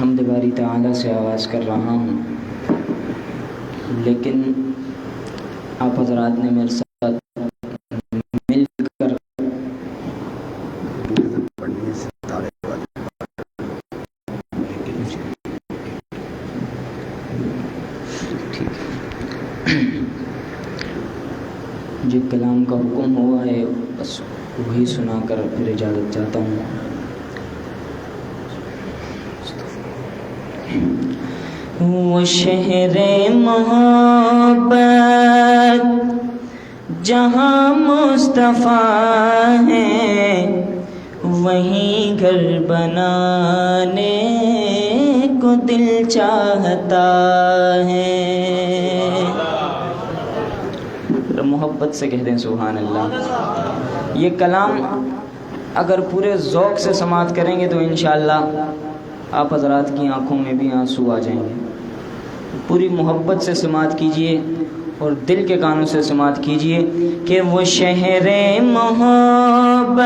حمد باری تعالیٰ سے آغاز کر رہا ہوں، لیکن آپ حضرات نے میرے ساتھ مل کر جو کلام کا حکم ہوا ہے بس وہی سنا کر پھر اجازت چاہتا ہوں۔ وہ شہر محبت جہاں مصطفیٰ ہے، وہیں گھر بنانے کو دل چاہتا ہے۔ محبت سے کہہ دیں سبحان اللہ۔ یہ کلام اگر پورے ذوق سے سماعت کریں گے تو انشاءاللہ آپ حضرات کی آنکھوں میں بھی آنسو آ جائیں گے۔ پوری محبت سے سماعت کیجئے اور دل کے کانوں سے سماعت کیجئے کہ وہ شہر محبت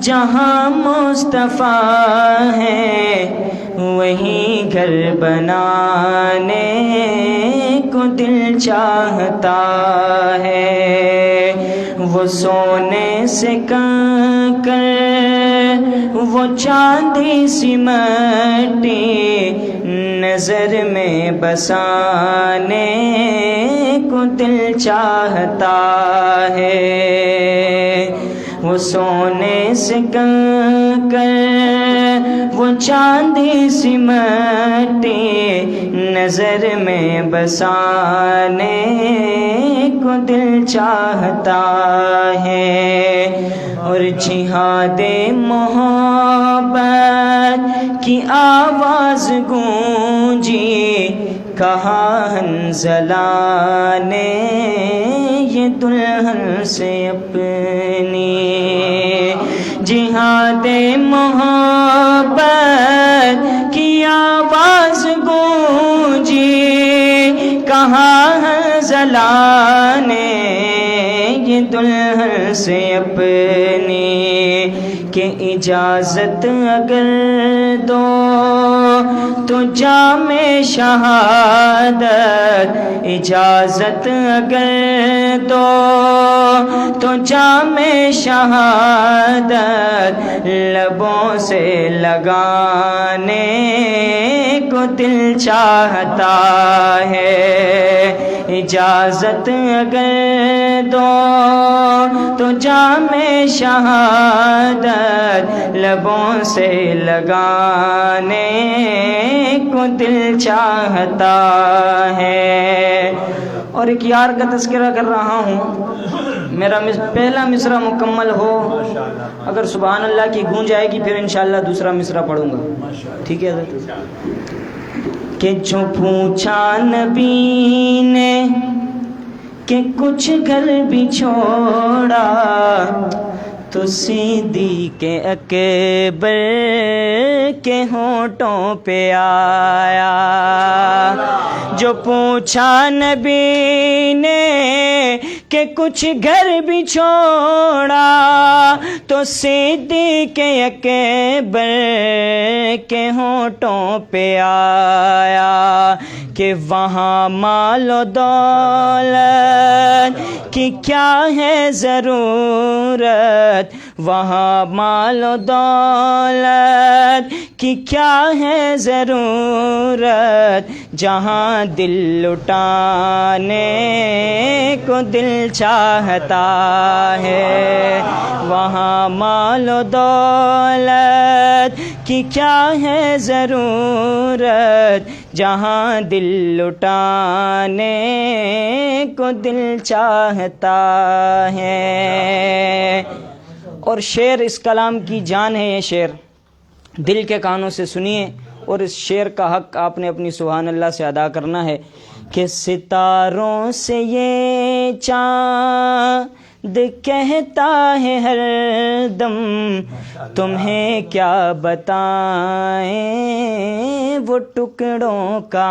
جہاں مصطفیٰ ہے، وہیں گھر بنانے کو دل چاہتا ہے۔ وہ سونے سے کنکر وہ چاندی سی مٹی نظر میں بسانے کو دل چاہتا ہے۔ وہ سونے سے کنکر وہ چاندی سی مٹی نظر میں بسانے کو دل چاہتا ہے۔ اور جہاد محبت کی آواز گونجی، کہا حنظلہ نے یہ دلہن سے اپنی۔ جہاد محبت کی آواز گونجی، کہا حنظلہ نے یہ دلہن سے اپنی، کہ اجازت اگر دو تو جام شہادت، اجازت اگر دو تو جام شہادت لبوں سے لگانے کو دل چاہتا ہے۔ اجازت اگر دو تو جام شہادت لبوں سے لگانے کو دل چاہتا ہے۔ اور ایک یار کا تذکرہ کر رہا ہوں، میرا پہلا مصرع مکمل ہو، اگر سبحان اللہ کی گونج آئے گی پھر انشاءاللہ دوسرا مصرع پڑھوں گا، ٹھیک ہے حضرت؟ کہ جو پوچھا نبی نے کہ کچھ گھر بھی چھوڑا، تو صدیق اکبر کے ہونٹوں پہ آیا۔ جو پوچھا نبی نے کہ کچھ گھر بھی چھوڑا، تو صدیق اکبر کے ہونٹوں پہ آیا، کہ وہاں مال و دولت کی کیا ہے ضرورت، وہاں مال و دولت کی کیا ہے ضرورت، جہاں دل لٹانے کو دل چاہتا ہے۔ وہاں مال و دولت کی کیا ہے ضرورت، جہاں دل لٹانے کو دل چاہتا ہے۔ اور شعر اس کلام کی جان ہے، یہ شعر دل کے کانوں سے سنیے، اور اس شعر کا حق آپ نے اپنی سبحان اللہ سے ادا کرنا ہے۔ کہ ستاروں سے یہ چاند کہتا ہے ہر دم، تمہیں کیا بتائیں وہ ٹکڑوں کا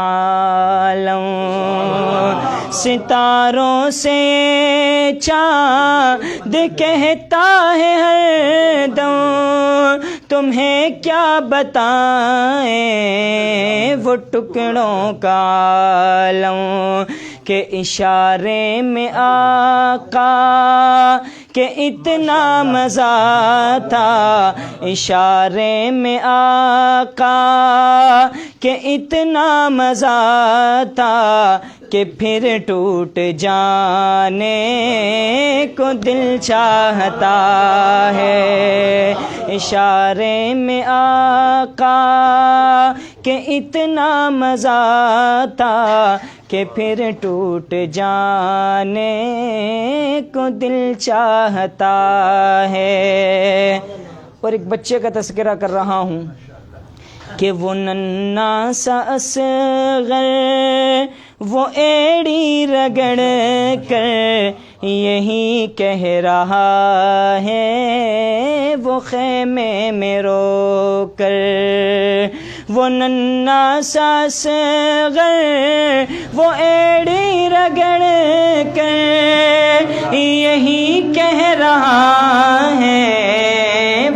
عالم۔ ستاروں سے چاند کہتا ہے ہر دم، تمہیں کیا بتائیں وہ ٹکڑوں کا عالم کہ اشارے میں آقا کہ اتنا مزہ تھا، اشارے میں آقا کہ اتنا مزہ تھا کہ پھر ٹوٹ جانے کو دل چاہتا ہے، اشارے میں آقا کہ اتنا مزہ تھا کہ پھر ٹوٹ جانے کو دل چاہتا ہے۔ اور ایک بچے کا تذکرہ کر رہا ہوں کہ وہ ننھا سا اصغر وہ ایڑی رگڑ کر یہی کہہ رہا ہے وہ خیمے میں رو کر، وہ ننھا سا اصغر وہ ایڑی رگڑ کر یہی کہہ رہا ہے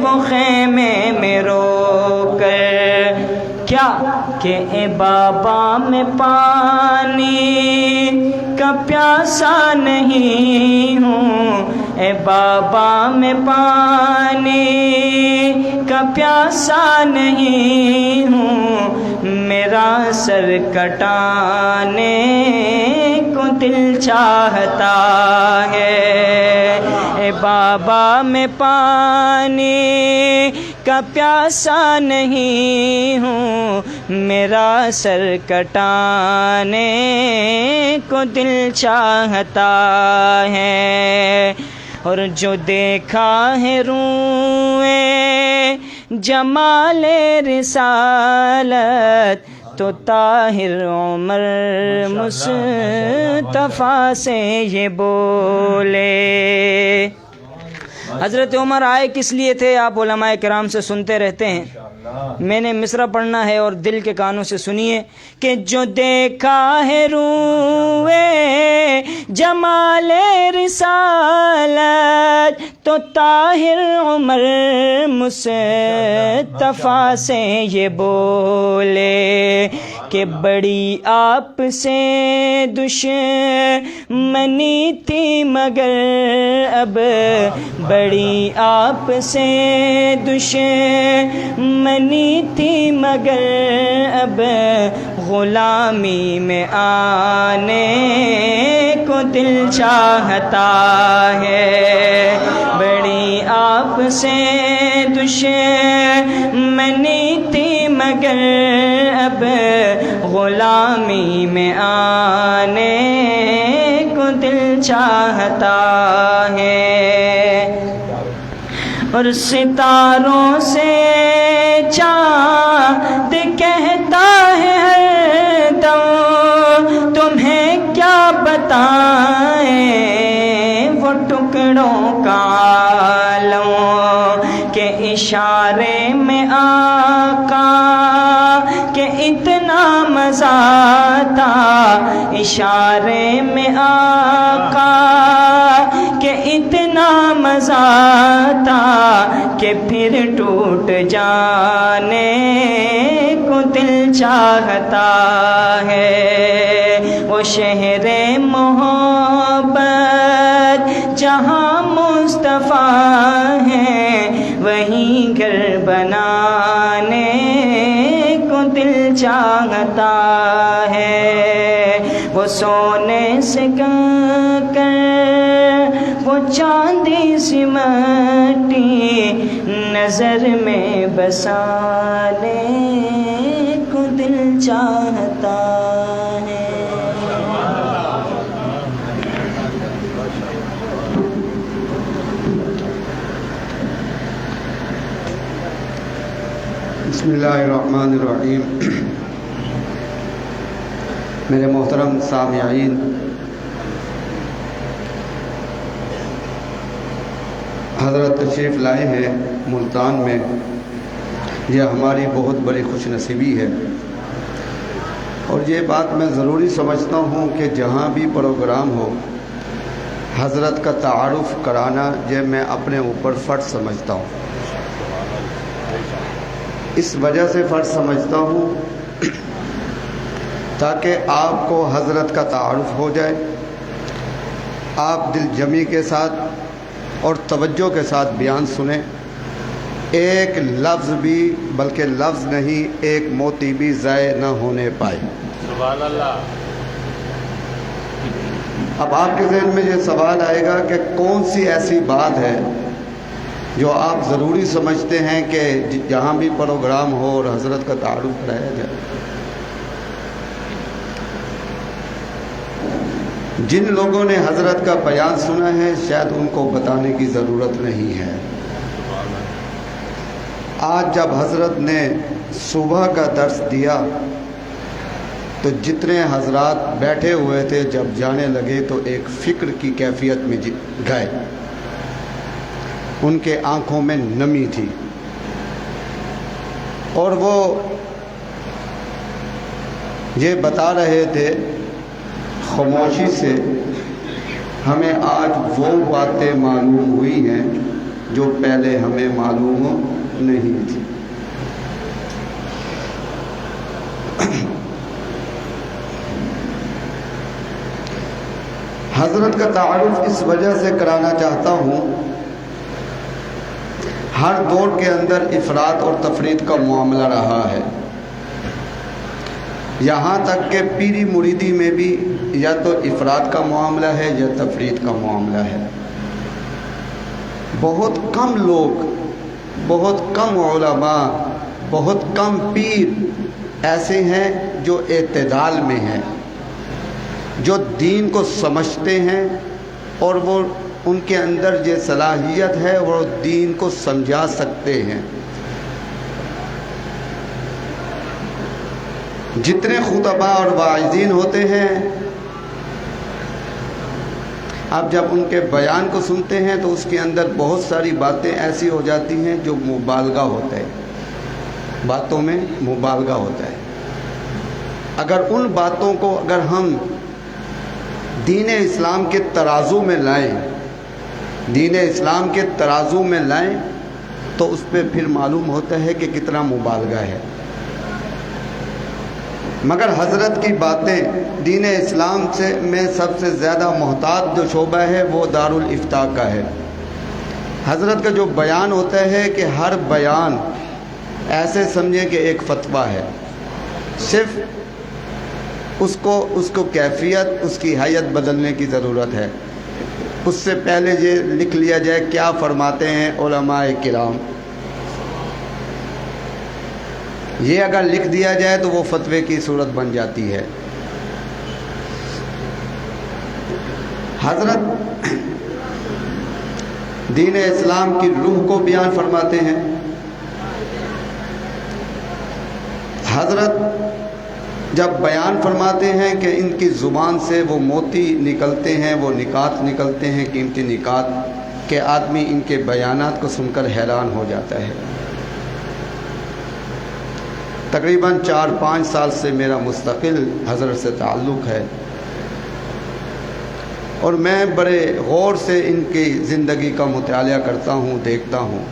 وہ خیمے میں رو کر، کیا کہ اے بابا میں پانی کا پیاسا نہیں ہوں، اے بابا میں پانی کا پیاسا نہیں ہوں، میرا سر کٹانے کو دل چاہتا ہے، اے بابا میں پانی کا پیاسا نہیں ہوں، میرا سر کٹانے کو دل چاہتا ہے، اور جو دیکھا ہے روئے جمال رسالت تو طاہر عمر مصطفیٰ سے یہ بولے۔ حضرت عمر آئے کس لیے تھے آپ علماء کرام سے سنتے رہتے ہیں، میں نے مصرع پڑھنا ہے اور دل کے کانوں سے سنیے کہ جو دیکھا ہے روئے جمال رسالت تو طاہر عمر مصطفیٰ سے یہ بولے کہ بڑی آپ سے دشمنی تھی مگر اب بڑی آپ سے دشمنی تھی مگر اب غلامی میں آنے کو دل چاہتا ہے، بڑی آپ سے دشمنی تھی مگر اب غلامی میں آنے کو دل چاہتا ہے، اور ستاروں سے چاند کہتا ہے ہر دم تمہیں کیا بتائیں وہ ٹکڑوں کا عالم کہ اشارے میں آقا کہ اتنا مزہ تھا، اشارے میں آقا کہ اتنا مزہ تھا کہ پھر ٹوٹ جانے کو دل چاہتا ہے، وہ شہر محبت جہاں مصطفیٰ ہیں وہیں گھر بنانے کو دل چاہتا ہے، وہ سونے سے کنکر وہ چاندی سی مٹی نظر میں بسانے کو دل چاہتا ہے۔ بسم اللہ الرحمن الرحیم۔ میرے محترم سامعین، حضرت تشریف لائے ہیں ملتان میں، یہ ہماری بہت بڑی خوش نصیبی ہے، اور یہ بات میں ضروری سمجھتا ہوں کہ جہاں بھی پروگرام ہو حضرت کا تعارف کرانا یہ میں اپنے اوپر فرض سمجھتا ہوں۔ اس وجہ سے فرض سمجھتا ہوں تاکہ آپ کو حضرت کا تعارف ہو جائے، آپ دل جمی کے ساتھ اور توجہ کے ساتھ بیان سنیں، ایک لفظ بھی بلکہ لفظ نہیں ایک موتی بھی ضائع نہ ہونے پائے۔ سبحان اللہ۔ اب آپ کے ذہن میں یہ سوال آئے گا کہ کون سی ایسی بات ہے جو آپ ضروری سمجھتے ہیں کہ جہاں بھی پروگرام ہو اور حضرت کا تعارف کرایا جائے۔ جن لوگوں نے حضرت کا بیان سنا ہے شاید ان کو بتانے کی ضرورت نہیں ہے۔ آج جب حضرت نے صبح کا درس دیا تو جتنے حضرات بیٹھے ہوئے تھے جب جانے لگے تو ایک فکر کی کیفیت میں گئے، ان کے آنکھوں میں نمی تھی اور وہ یہ بتا رہے تھے خاموشی سے ہمیں آج وہ باتیں معلوم ہوئی ہیں جو پہلے ہمیں معلوم نہیں تھی۔ حضرت کا تعارف اس وجہ سے کرانا چاہتا ہوں، ہر دور کے اندر افراط اور تفریط کا معاملہ رہا ہے، یہاں تک کہ پیری مریدی میں بھی یا تو افراط کا معاملہ ہے یا تفریط کا معاملہ ہے۔ بہت کم لوگ، بہت کم علماء، بہت کم پیر ایسے ہیں جو اعتدال میں ہیں، جو دین کو سمجھتے ہیں اور وہ ان کے اندر یہ صلاحیت ہے وہ دین کو سمجھا سکتے ہیں۔ جتنے خطباء اور واعظین ہوتے ہیں آپ جب ان کے بیان کو سنتے ہیں تو اس کے اندر بہت ساری باتیں ایسی ہو جاتی ہیں جو مبالغہ ہوتا ہے، باتوں میں مبالغہ ہوتا ہے۔ اگر ان باتوں کو اگر ہم دین اسلام کے ترازو میں لائیں، دین اسلام کے ترازو میں لائیں تو اس پہ پھر معلوم ہوتا ہے کہ کتنا مبالغہ ہے۔ مگر حضرت کی باتیں دین اسلام میں سب سے زیادہ محتاط جو شعبہ ہے وہ دارالافتاء کا ہے۔ حضرت کا جو بیان ہوتا ہے کہ ہر بیان ایسے سمجھیں کہ ایک فتویٰ ہے، صرف اس کو کیفیت اس کی حیت بدلنے کی ضرورت ہے۔ اس سے پہلے یہ لکھ لیا جائے کیا فرماتے ہیں علماء کرام، یہ اگر لکھ دیا جائے تو وہ فتوے کی صورت بن جاتی ہے۔ حضرت دین اسلام کی روح کو بیان فرماتے ہیں۔ حضرت جب بیان فرماتے ہیں کہ ان کی زبان سے وہ موتی نکلتے ہیں، وہ نکات نکلتے ہیں، قیمتی نکات، کہ آدمی ان کے بیانات کو سن کر حیران ہو جاتا ہے۔ تقریباً 4-5 سال سے میرا مستقل حضرت سے تعلق ہے اور میں بڑے غور سے ان کی زندگی کا مطالعہ کرتا ہوں، دیکھتا ہوں۔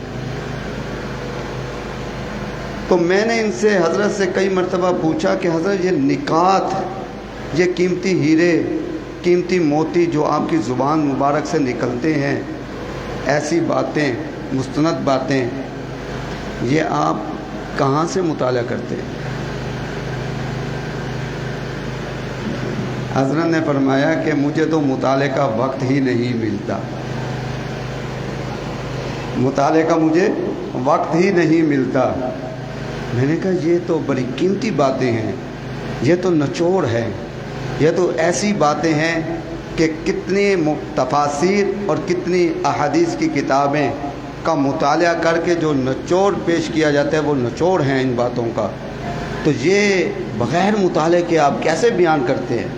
تو میں نے ان سے حضرت سے کئی مرتبہ پوچھا کہ حضرت یہ نکات، یہ قیمتی ہیرے، قیمتی موتی جو آپ کی زبان مبارک سے نکلتے ہیں، ایسی باتیں، مستند باتیں، یہ آپ کہاں سے مطالعہ کرتے ہیں؟ حضرت نے فرمایا کہ مجھے تو مطالعے کا وقت ہی نہیں ملتا، مطالعے کا مجھے وقت ہی نہیں ملتا۔ میں نے کہا یہ تو بڑی قیمتی باتیں ہیں، یہ تو نچوڑ ہے، یہ تو ایسی باتیں ہیں کہ کتنی تفاسیر اور کتنی احادیث کی کتابیں کا مطالعہ کر کے جو نچوڑ پیش کیا جاتا ہے وہ نچوڑ ہیں ان باتوں کا، تو یہ بغیر مطالعے کے آپ کیسے بیان کرتے ہیں؟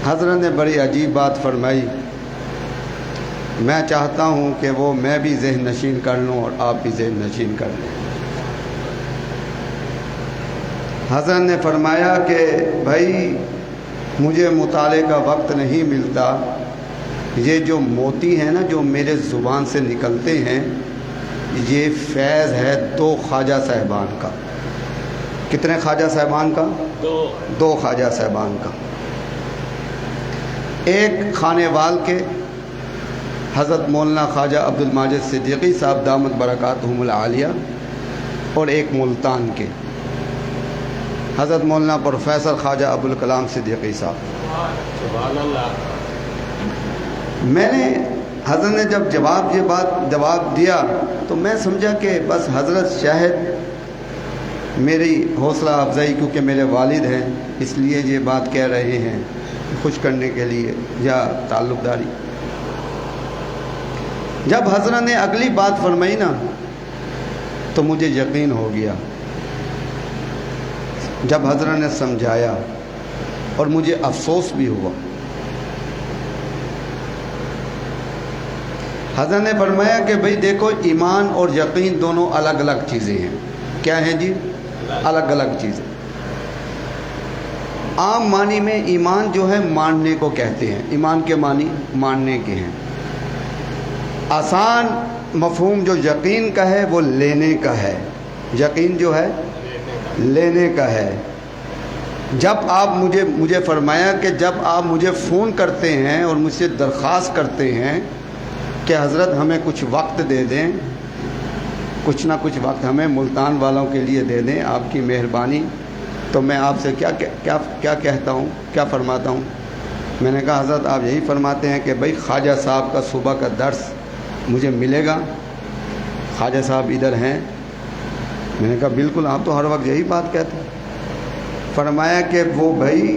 حضرت نے بڑی عجیب بات فرمائی، میں چاہتا ہوں کہ وہ میں بھی ذہن نشین کر لوں اور آپ بھی ذہن نشین کر لیں۔ حضرت نے فرمایا کہ بھائی مجھے مطالعے کا وقت نہیں ملتا، یہ جو موتی ہیں نا جو میرے زبان سے نکلتے ہیں یہ فیض ہے 2 خواجہ صاحبان کا. کتنے خواجہ صاحبان کا؟ 2 خواجہ صاحبان کا. ایک خانے وال کے حضرت مولانا خواجہ عبد الماجد صدیقی صاحب دامت برکاتہم العالیہ، اور ایک ملتان کے حضرت مولانا پروفیسر خواجہ ابوالکلام صدیقی صاحب. سبحان اللہ. میں نے حضرت نے جب جواب دیا تو میں سمجھا کہ بس حضرت شاہد میری حوصلہ افزائی، کیونکہ میرے والد ہیں اس لیے یہ بات کہہ رہے ہیں، خوش کرنے کے لیے یا تعلق داری. جب حضرت نے اگلی بات فرمائی نا تو مجھے یقین ہو گیا. جب حضرت نے سمجھایا اور مجھے افسوس بھی ہوا. حضرت نے فرمایا کہ بھئی دیکھو، ایمان اور یقین دونوں الگ الگ چیزیں ہیں. کیا ہیں جی؟ الگ الگ چیزیں. عام معنی میں ایمان جو ہے ماننے کو کہتے ہیں. ایمان کے معنی ماننے کے ہیں. آسان مفہوم جو یقین کا ہے وہ لینے کا ہے. یقین جو ہے لینے کا ہے. جب آپ مجھے فرمایا کہ جب آپ مجھے فون کرتے ہیں اور مجھ سے درخواست کرتے ہیں کہ حضرت ہمیں کچھ وقت دے دیں، کچھ نہ کچھ وقت ہمیں ملتان والوں کے لیے دے دیں، آپ کی مہربانی، تو میں آپ سے کیا کہتا ہوں، کیا فرماتا ہوں. میں نے کہا حضرت آپ یہی فرماتے ہیں کہ بھئی خواجہ صاحب کا صبح کا درس مجھے ملے گا، خواجہ صاحب ادھر ہیں. میں نے کہا بالکل، آپ تو ہر وقت یہی بات کہتے ہیں. فرمایا کہ وہ بھائی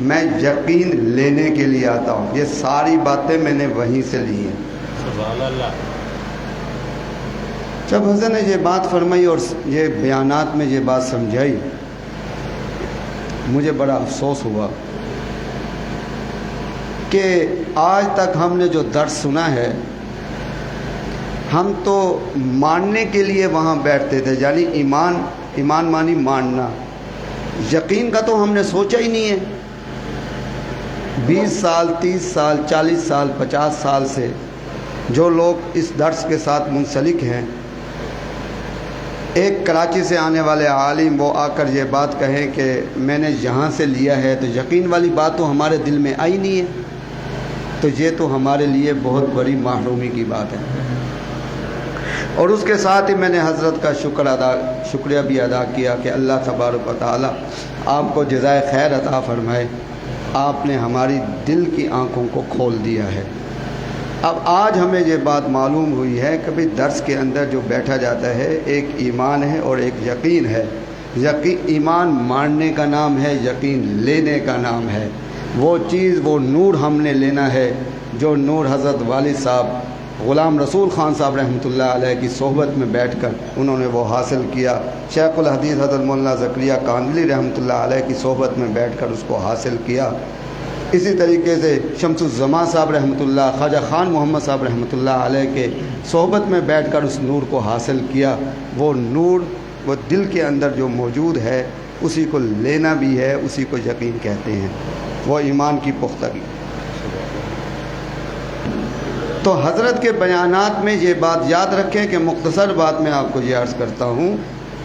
میں یقین لینے کے لیے آتا ہوں، یہ ساری باتیں میں نے وہیں سے لی ہیں. سبحان اللہ. جب حضرت نے یہ بات فرمائی اور یہ بیانات میں یہ بات سمجھائی، مجھے بڑا افسوس ہوا کہ آج تک ہم نے جو درس سنا ہے، ہم تو ماننے کے لیے وہاں بیٹھتے تھے. یعنی ایمان مانی ماننا. یقین کا تو ہم نے سوچا ہی نہیں ہے. 20 سال 30 سال 40 سال 50 سال سے جو لوگ اس درس کے ساتھ منسلک ہیں، ایک کراچی سے آنے والے عالم وہ آ کر یہ بات کہیں کہ میں نے یہاں سے لیا ہے، تو یقین والی بات تو ہمارے دل میں آئی نہیں ہے. تو یہ تو ہمارے لیے بہت بڑی محرومی کی بات ہے. اور اس کے ساتھ ہی میں نے حضرت کا شکریہ بھی ادا کیا کہ اللہ تبارک و تعالی آپ کو جزائے خیر عطا فرمائے. آپ نے ہماری دل کی آنکھوں کو کھول دیا ہے. اب آج ہمیں یہ بات معلوم ہوئی ہے کہ بھی درس کے اندر جو بیٹھا جاتا ہے ایک ایمان ہے اور ایک یقین ہے. ایمان ماننے کا نام ہے، یقین لینے کا نام ہے. وہ چیز، وہ نور ہم نے لینا ہے جو نور حضرت والد صاحب غلام رسول خان صاحب رحمۃ اللہ علیہ کی صحبت میں بیٹھ کر انہوں نے وہ حاصل کیا. شیخ الحدیث حضرت مولانا زکریا کاندلی رحمۃ اللہ علیہ کی صحبت میں بیٹھ کر اس کو حاصل کیا. اسی طریقے سے شمس الزمان صاحب رحمۃ اللہ، خواجہ خان محمد صاحب رحمۃ اللہ علیہ کے صحبت میں بیٹھ کر اس نور کو حاصل کیا. وہ نور وہ دل کے اندر جو موجود ہے اسی کو لینا بھی ہے، اسی کو یقین کہتے ہیں. وہ ایمان کی پختگی. تو حضرت کے بیانات میں یہ بات یاد رکھیں کہ مختصر بات میں آپ کو یہ عرض کرتا ہوں،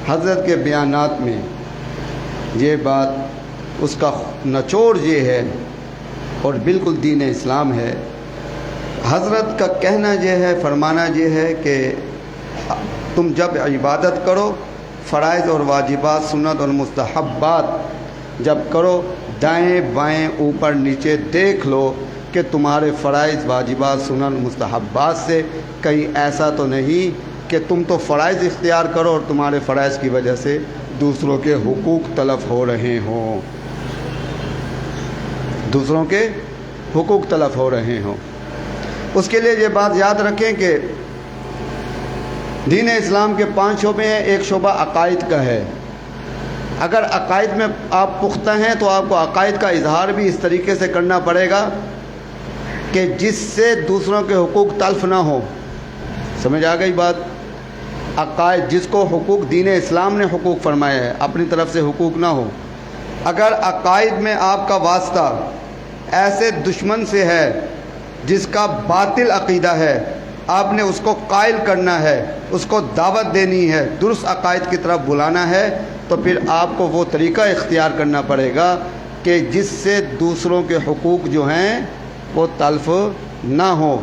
حضرت کے بیانات میں یہ بات، اس کا نچوڑ یہ ہے اور بالکل دین اسلام ہے. حضرت کا کہنا یہ ہے، فرمانا یہ ہے کہ تم جب عبادت کرو، فرائض اور واجبات، سنت اور مستحبات جب کرو، دائیں بائیں اوپر نیچے دیکھ لو کہ تمہارے فرائض واجبات سنن مستحبات سے کہیں ایسا تو نہیں کہ تم تو فرائض اختیار کرو اور تمہارے فرائض کی وجہ سے دوسروں کے حقوق تلف ہو رہے ہوں، دوسروں کے حقوق تلف ہو رہے ہوں. اس کے لیے یہ بات یاد رکھیں کہ دین اسلام کے 5 شعبے ہیں. ایک شعبہ عقائد کا ہے. اگر عقائد میں آپ پختہ ہیں تو آپ کو عقائد کا اظہار بھی اس طریقے سے کرنا پڑے گا کہ جس سے دوسروں کے حقوق تلف نہ ہو. سمجھ آ گئی بات؟ عقائد جس کو حقوق دین اسلام نے حقوق فرمایا ہے، اپنی طرف سے حقوق نہ ہو. اگر عقائد میں آپ کا واسطہ ایسے دشمن سے ہے جس کا باطل عقیدہ ہے آپ نے اس کو قائل کرنا ہے، اس کو دعوت دینی ہے، درست عقائد کی طرف بلانا ہے، تو پھر آپ کو وہ طریقہ اختیار کرنا پڑے گا کہ جس سے دوسروں کے حقوق جو ہیں وہ تلف نہ ہوں۔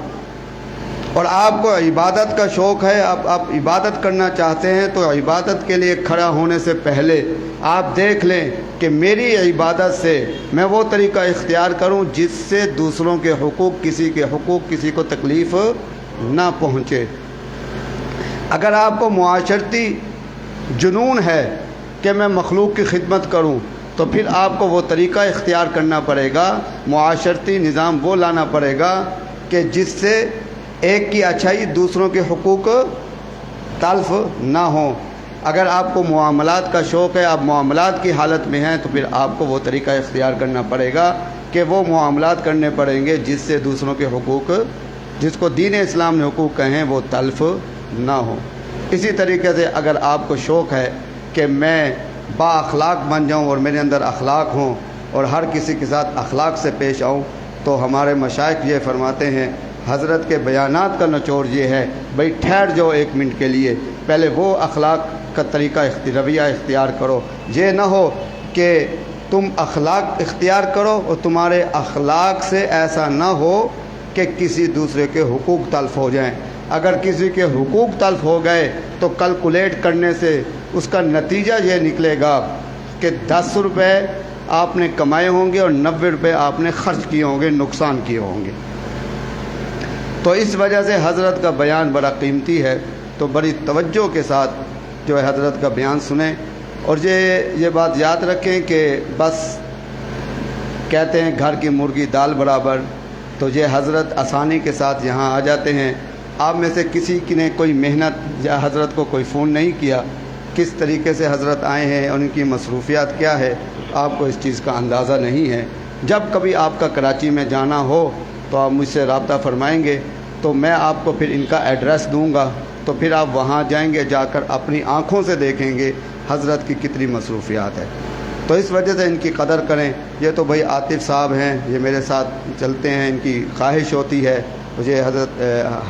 اور آپ کو عبادت کا شوق ہے، آپ عبادت کرنا چاہتے ہیں، تو عبادت کے لیے کھڑا ہونے سے پہلے آپ دیکھ لیں کہ میری عبادت سے میں وہ طریقہ اختیار کروں جس سے دوسروں کے حقوق کسی کو تکلیف نہ پہنچے۔ اگر آپ کو معاشرتی جنون ہے کہ میں مخلوق کی خدمت کروں، تو پھر آپ کو وہ طریقہ اختیار کرنا پڑے گا، معاشرتی نظام وہ لانا پڑے گا کہ جس سے ایک کی اچھائی دوسروں کے حقوق تلف نہ ہوں۔ اگر آپ کو معاملات کا شوق ہے، آپ معاملات کی حالت میں ہیں، تو پھر آپ کو وہ طریقہ اختیار کرنا پڑے گا کہ وہ معاملات کرنے پڑیں گے جس سے دوسروں کے حقوق، جس کو دین اسلام نے حقوق کہیں، وہ تلف نہ ہوں۔ اسی طریقے سے اگر آپ کو شوق ہے کہ میں با اخلاق بن جاؤں اور میرے اندر اخلاق ہوں اور ہر کسی کے ساتھ اخلاق سے پیش آؤں، تو ہمارے مشائخ یہ فرماتے ہیں، حضرت کے بیانات کا نچوڑ یہ ہے، بھئی ٹھہر جاؤ ایک منٹ کے لیے، پہلے وہ اخلاق کا طریقہ رویہ اختیار کرو۔ یہ نہ ہو کہ تم اخلاق اختیار کرو اور تمہارے اخلاق سے ایسا نہ ہو کہ کسی دوسرے کے حقوق تلف ہو جائیں۔ اگر کسی کے حقوق تلف ہو گئے تو کیلکولیٹ کرنے سے اس کا نتیجہ یہ نکلے گا کہ 10 روپے آپ نے کمائے ہوں گے اور 90 روپے آپ نے خرچ کیے ہوں گے، نقصان کیے ہوں گے۔ تو اس وجہ سے حضرت کا بیان بڑا قیمتی ہے، تو بڑی توجہ کے ساتھ جو ہے حضرت کا بیان سنیں، اور یہ بات یاد رکھیں کہ بس کہتے ہیں گھر کی مرغی دال برابر، تو یہ حضرت آسانی کے ساتھ یہاں آ جاتے ہیں۔ آپ میں سے کسی نے کوئی محنت یا حضرت کو کوئی فون نہیں کیا، کس طریقے سے حضرت آئے ہیں اور ان کی مصروفیات کیا ہے، آپ کو اس چیز کا اندازہ نہیں ہے۔ جب کبھی آپ کا کراچی میں جانا ہو تو آپ مجھ سے رابطہ فرمائیں گے، تو میں آپ کو پھر ان کا ایڈریس دوں گا، تو پھر آپ وہاں جائیں گے، جا کر اپنی آنکھوں سے دیکھیں گے حضرت کی کتنی مصروفیات ہے۔ تو اس وجہ سے ان کی قدر کریں۔ یہ تو بھائی عاطف صاحب ہیں، یہ میرے ساتھ چلتے ہیں، ان کی خواہش ہوتی ہے، مجھے حضرت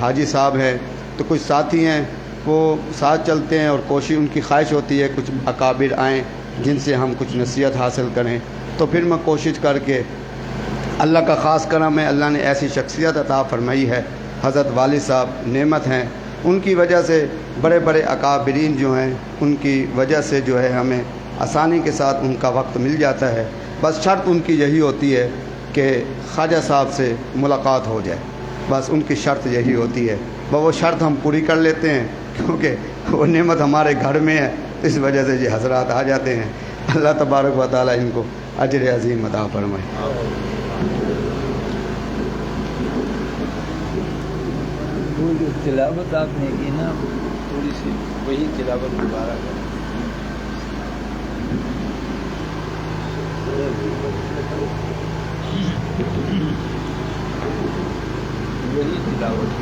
حاجی صاحب ہیں، تو کچھ ساتھی ہیں وہ ساتھ چلتے ہیں، اور ان کی خواہش ہوتی ہے کچھ اکابر آئیں جن سے ہم کچھ نصیحت حاصل کریں، تو پھر میں کوشش کر کے، اللہ کا خاص کرم ہے، اللہ نے ایسی شخصیت عطا فرمائی ہے، حضرت والد صاحب نعمت ہیں، ان کی وجہ سے بڑے بڑے اکابرین جو ہیں ان کی وجہ سے جو ہے ہمیں آسانی کے ساتھ ان کا وقت مل جاتا ہے۔ بس شرط ان کی یہی ہوتی ہے کہ خواجہ صاحب سے ملاقات ہو جائے، بس ان کی شرط یہی ہوتی ہے، وہ شرط ہم پوری کر لیتے ہیں کیونکہ وہ نعمت ہمارے گھر میں ہے، اس وجہ سے یہ حضرات آ جاتے ہیں۔ اللہ تبارک و تعالیٰ ان کو اجر عظیم عطا فرمائے۔ وہ جو تلاوت آپ نے کی نا، تھوڑی سی وہی تلاوت دوبارہ کریں، وہی تلاوت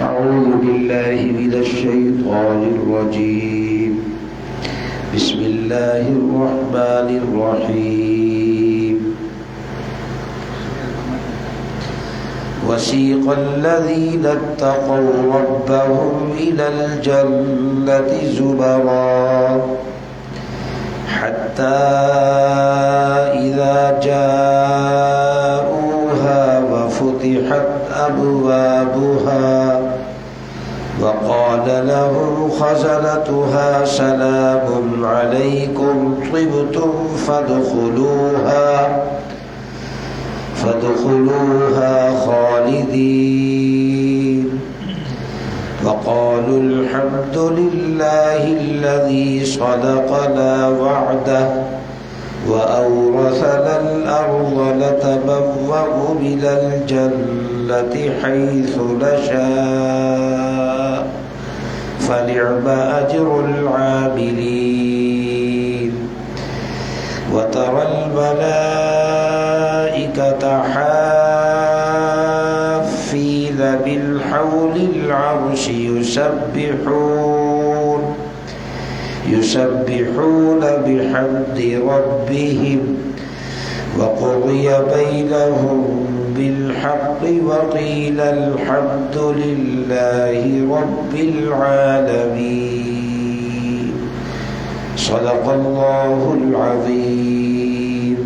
أعوذ بالله من الشيطان الرجيم بسم الله الرحمن الرحيم وسيق الذين اتقوا ربهم إلى الجنة زمرا حتى إذا جاءوها وفتحت أبوابها وقال لهم خزنتها سلام عليكم طبتم فادخلوها خالدين وقالوا الحمد لله الذي صدقنا وعده وأورثنا الأرض نتبوأ من الجنة حيث نشاء فنعم أجر العاملين وترى الملائكة حافين من حول العرش يسبحون بحمد ربهم ربهم وقضي بينهم بالحق وقيل الحمد لله رب العالمين صدق الله العظيم.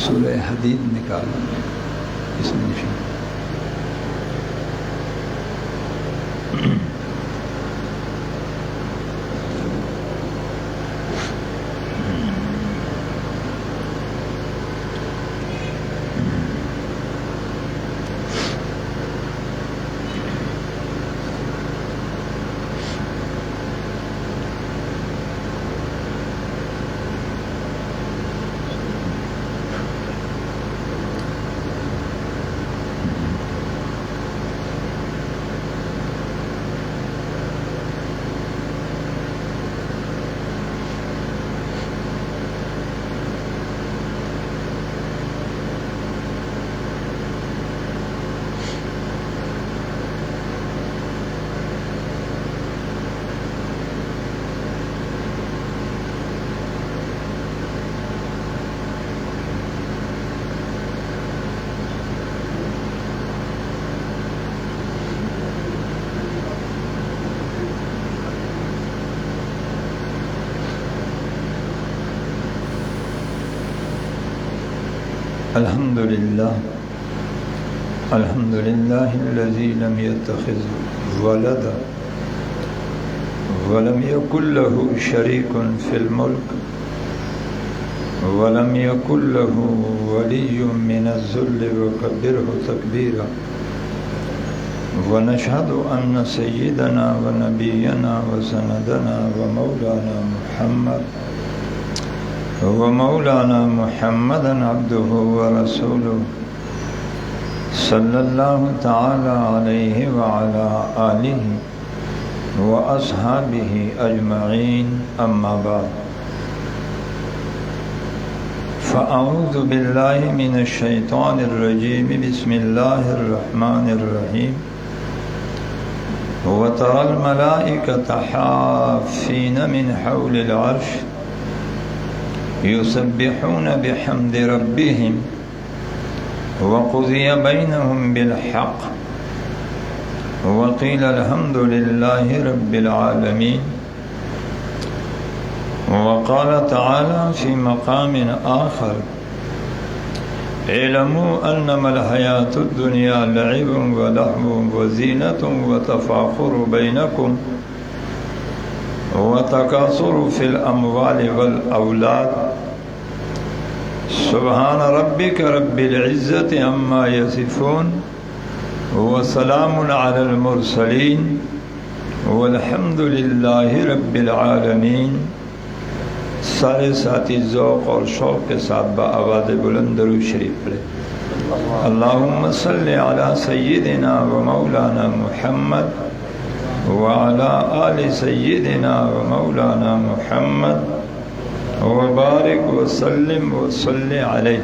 سورہ حدید نکالا اس میں نشان. الحمد لله الذي لم يتخذ ولدا ولم يكن له شريك في الملك ولم يكن له ولي من الذل وكبره تكبيرا. ونشهد أن سيدنا ونبينا وسندنا ومولانا محمدا عبده ورسوله صلى الله تعالى عليه وعلى آله وأصحابه أجمعين. أما بعد فأعوذ بالله من الشيطان الرجيم. بسم الله الرحمن الرحيم. وترى الملائكة حافين من حول العرش يسبحون بحمد ربهم وقضي بينهم بالحق وقيل الحمد لله رب العالمين. وقال تعالى في مقام آخر اعلموا أنما الحياة الدنيا لعب ولهو وزينة وتفاخر بينكم وتكاثر في الأموال والأولاد. سبحان ربك رب العزة عما يصفون وسلام على المرسلين والحمد لله رب العالمين. سارے ساتھی ذوق اور شوق کے ساتھ بآواز بلند درود شریف پڑھیں. اللهم صل على سيدنا ومولانا محمد وعلى آل سيدنا ومولانا محمد وبارك وسلم وصل عليه.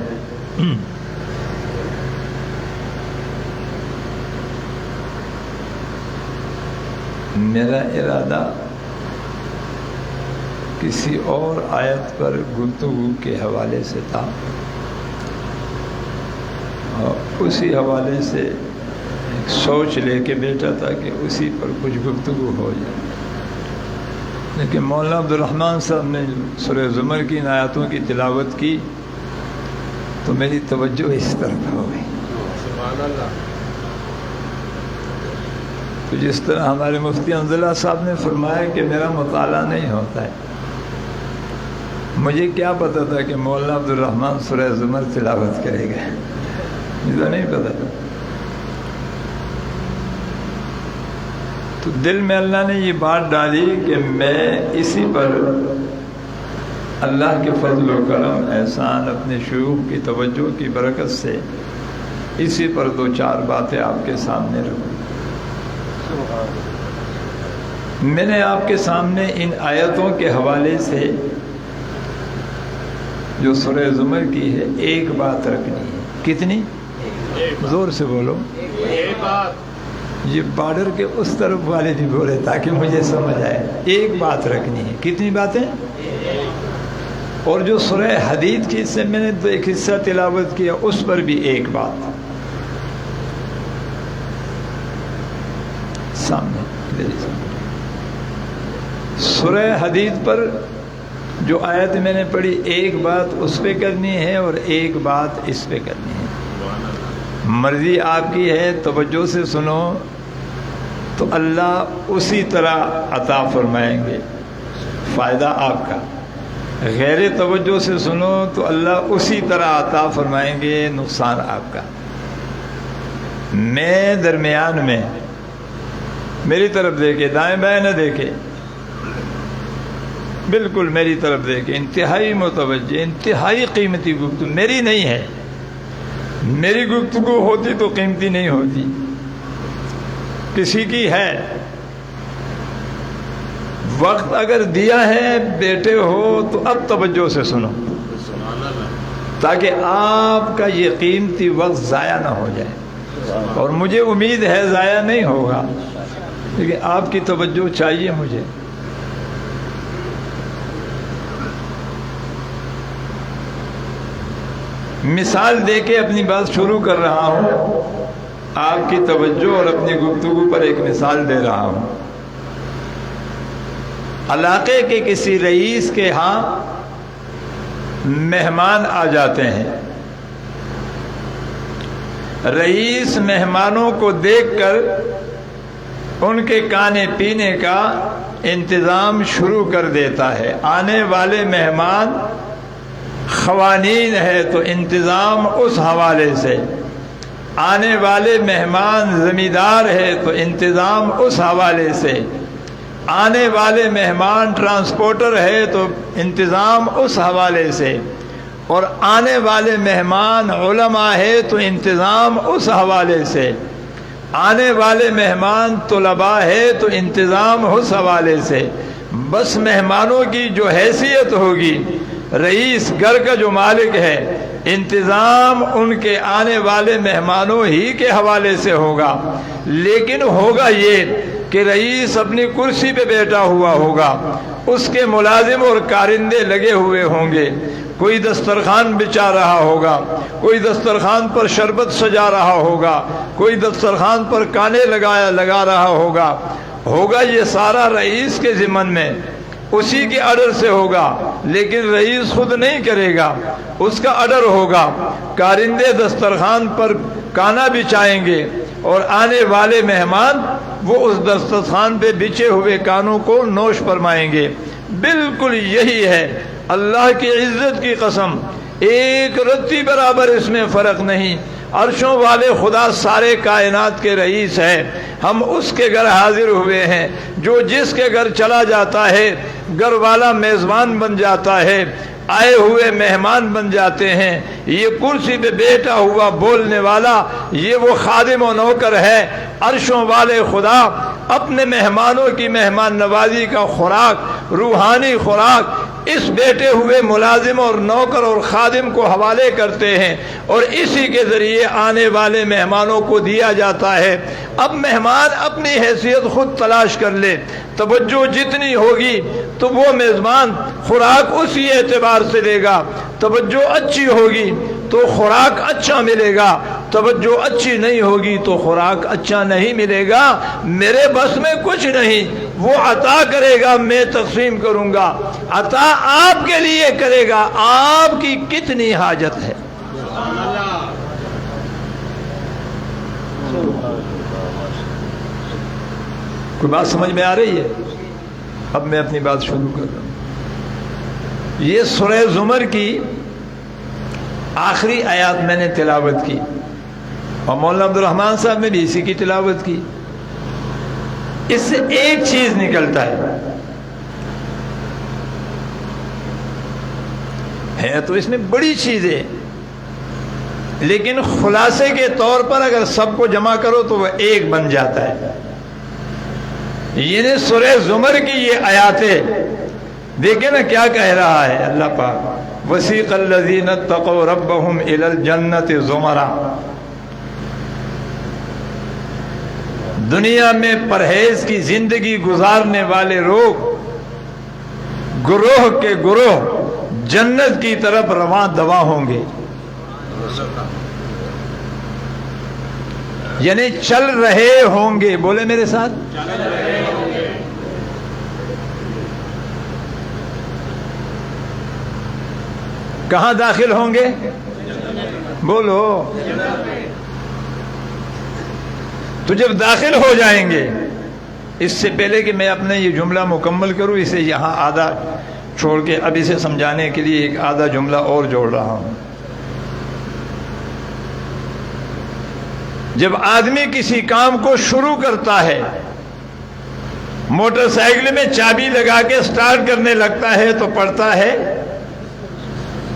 میرا ارادہ کسی اور آیت پر گفتگو کے حوالے سے تھا اور اسی حوالے سے سوچ لے کے بیٹھا تھا کہ اسی پر کچھ گفتگو ہو جائے. لیکن مولانا عبدالرحمن صاحب نے سورہ زمر کی ان آیاتوں کی تلاوت کی تو میری توجہ اس طرف ہو گئی. سبحان اللہ. تو جس طرح ہمارے مفتی انزلہ صاحب نے فرمایا کہ میرا مطالعہ نہیں ہوتا ہے، مجھے کیا پتہ تھا کہ مولانا عبدالرحمن سورہ زمر تلاوت کرے گا، مجھے نہیں پتہ تھا. تو دل میں اللہ نے یہ بات ڈالی کہ میں اسی پر اللہ کے فضل و کرم احسان اپنے شیوخ کی توجہ کی برکت سے اسی پر دو چار باتیں آپ کے سامنے رکھوں۔ میں نے آپ کے سامنے ان آیتوں کے حوالے سے جو سورہ زمر کی ہے ایک بات رکھنی ہے۔ کتنی؟ زور سے بولو۔ یہ بارڈر کے اس طرف والے نہیں بولے تاکہ مجھے سمجھ آئے۔ ایک بات رکھنی ہے۔ کتنی باتیں؟ اور جو سورہ حدید کی سے میں نے تو ایک حصہ تلاوت کیا، اس پر بھی ایک بات سامنے۔ سورہ حدید پر جو آیت میں نے پڑھی، ایک بات اس پہ کرنی ہے اور ایک بات اس پہ کرنی ہے۔ مرضی آپ کی ہے، توجہ سے سنو تو اللہ اسی طرح عطا فرمائیں گے، فائدہ آپ کا۔ غیر توجہ سے سنو تو اللہ اسی طرح عطا فرمائیں گے، نقصان آپ کا۔ میں درمیان میں، میری طرف دیکھے، دائیں بائیں نہ دیکھے، بالکل میری طرف دیکھے، انتہائی متوجہ، انتہائی قیمتی گفتگو میری نہیں ہے۔ میری گفتگو ہوتی تو قیمتی نہیں ہوتی، کسی کی ہے۔ وقت اگر دیا ہے بیٹے ہو تو اب توجہ سے سنو تاکہ آپ کا یہ قیمتی وقت ضائع نہ ہو جائے، اور مجھے امید ہے ضائع نہیں ہوگا، لیکن آپ کی توجہ چاہیے مجھے۔ مثال دے کے اپنی بات شروع کر رہا ہوں، آپ کی توجہ اور اپنی گفتگو پر ایک مثال دے رہا ہوں۔ علاقے کے کسی رئیس کے ہاں مہمان آ جاتے ہیں۔ رئیس مہمانوں کو دیکھ کر ان کے کھانے پینے کا انتظام شروع کر دیتا ہے۔ آنے والے مہمان خوانین ہے تو انتظام اس حوالے سے، آنے والے مہمان زمیندار ہے تو انتظام اس حوالے سے، آنے والے مہمان ٹرانسپورٹر ہے تو انتظام اس حوالے سے، اور آنے والے مہمان علماء ہے تو انتظام اس حوالے سے، آنے والے مہمان طلباء ہے تو انتظام اس حوالے سے۔ بس مہمانوں کی جو حیثیت ہوگی، رئیس گھر کا جو مالک ہے، انتظام ان کے آنے والے مہمانوں ہی کے حوالے سے ہوگا۔ لیکن ہوگا یہ کہ رئیس اپنی کرسی پہ بیٹھا ہوا ہوگا، اس کے ملازم اور کارندے لگے ہوئے ہوں گے، کوئی دسترخوان بچھا رہا ہوگا، کوئی دسترخوان پر شربت سجا رہا ہوگا، کوئی دسترخوان پر کانے لگا رہا ہوگا یہ سارا رئیس کے ذمن میں، اسی کے آرڈر سے ہوگا، لیکن رئیس خود نہیں کرے گا، اس کا آرڈر ہوگا۔ کارندے دسترخوان پر کانا بچھائیں گے اور آنے والے مہمان وہ اس دسترخوان پہ بچھے ہوئے کانوں کو نوش فرمائیں گے۔ بالکل یہی ہے، اللہ کی عزت کی قسم، ایک رتی برابر اس میں فرق نہیں۔ عرشوں والے خدا سارے کائنات کے رئیس ہے، ہم اس کے گھر حاضر ہوئے ہیں۔ جو جس کے گھر چلا جاتا ہے، گھر والا میزبان بن جاتا ہے، آئے ہوئے مہمان بن جاتے ہیں۔ یہ کرسی پہ بیٹھا ہوا بولنے والا، یہ وہ خادم و نوکر ہے۔ عرشوں والے خدا اپنے مہمانوں کی مہمان نوازی کا خوراک، روحانی خوراک اس بیٹھے ہوئے ملازم اور نوکر اور خادم کو حوالے کرتے ہیں، اور اسی کے ذریعے آنے والے مہمانوں کو دیا جاتا ہے۔ اب مہمان اپنی حیثیت خود تلاش کر لے، توجہ جتنی ہوگی تو وہ میزبان خوراک اسی اعتبار سے دے گا۔ توجہ اچھی ہوگی تو خوراک اچھا ملے گا، توجہ اچھی نہیں ہوگی تو خوراک اچھا نہیں ملے گا۔ میرے بس میں کچھ نہیں، وہ عطا کرے گا، میں تقسیم کروں گا۔ عطا آپ کے لیے کرے گا، آپ کی کتنی حاجت ہے۔ کوئی بات سمجھ میں آ رہی ہے؟ اب میں اپنی بات شروع کر رہا ہوں۔ یہ سورہ زمر کی آخری آیات میں نے تلاوت کی، اور مولانا عبدالرحمن صاحب نے بھی اسی کی تلاوت کی۔ اس سے ایک چیز نکلتا ہے، ہے تو اس میں بڑی چیزیں، لیکن خلاصے کے طور پر اگر سب کو جمع کرو تو وہ ایک بن جاتا ہے. یعنی سورہ زمر کی یہ آیاتیں دیکھیں نا کیا کہہ رہا ہے اللہ پاک، وسیق الذین اتقوا ربهم الی الجنۃ زمرا. دنیا میں پرہیز کی زندگی گزارنے والے لوگ گروہ کے گروہ جنت کی طرف رواں دواں ہوں گے. یعنی چل رہے ہوں گے، بولے میرے ساتھ، کہاں داخل ہوں گے؟ بولو. تو جب داخل ہو جائیں گے، اس سے پہلے کہ میں اپنے یہ جملہ مکمل کروں، اسے یہاں آدھا چھوڑ کے اب اسے سمجھانے کے لیے ایک آدھا جملہ اور جوڑ رہا ہوں. جب آدمی کسی کام کو شروع کرتا ہے، موٹر سائیکل میں چابی لگا کے سٹارٹ کرنے لگتا ہے تو پڑھتا ہے،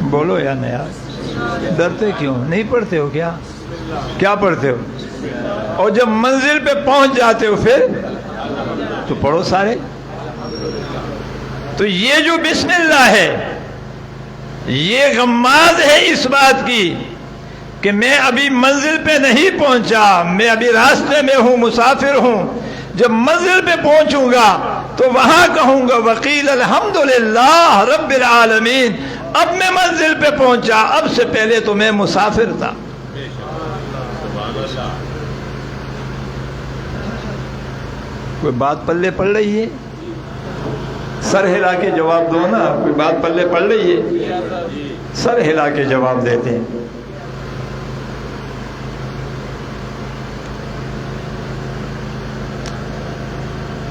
بولو یا نہیں یار، ڈرتے کیوں؟ نہیں پڑھتے ہو کیا؟ کیا پڑھتے ہو؟ اور جب منزل پہ پہنچ جاتے ہو پھر تو پڑھو سارے. تو یہ جو بسم اللہ ہے یہ غماز ہے اس بات کی کہ میں ابھی منزل پہ نہیں پہنچا، میں ابھی راستے میں ہوں، مسافر ہوں. جب منزل پہ پہنچوں گا تو وہاں کہوں گا وقیل الحمدللہ رب العالمین، اب میں منزل پہ پہنچا، اب سے پہلے تو میں مسافر تھا. کوئی بات پلے پڑ رہی ہے؟ سر ہلا کے جواب دو نا. کوئی بات پلے پڑ رہی ہے؟ سر ہلا کے جواب دیتے ہیں.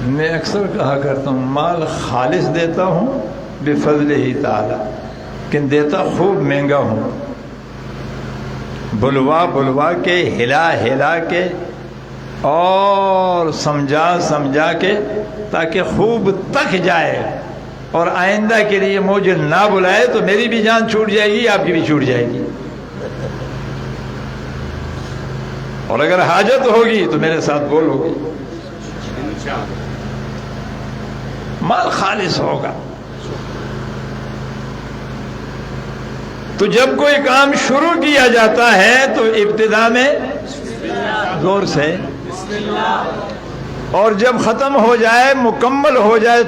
میں اکثر کہا کرتا ہوں مال خالص دیتا ہوں بفضل ہی تعالی، لیکن دیتا خوب مہنگا ہوں. بلوا بلوا کے، ہلا ہلا کے اور سمجھا سمجھا کے تاکہ خوب تک جائے، اور آئندہ کے لیے مجھے نہ بلائے تو میری بھی جان چھوٹ جائے گی، آپ کی بھی چھوٹ جائے گی. اور اگر حاجت ہوگی تو میرے ساتھ بولو گی. مال خالص ہوگا. تو جب کوئی کام شروع کیا جاتا ہے تو ابتدا میں زور سے، اور جب ختم ہو جائے، مکمل ہو جائے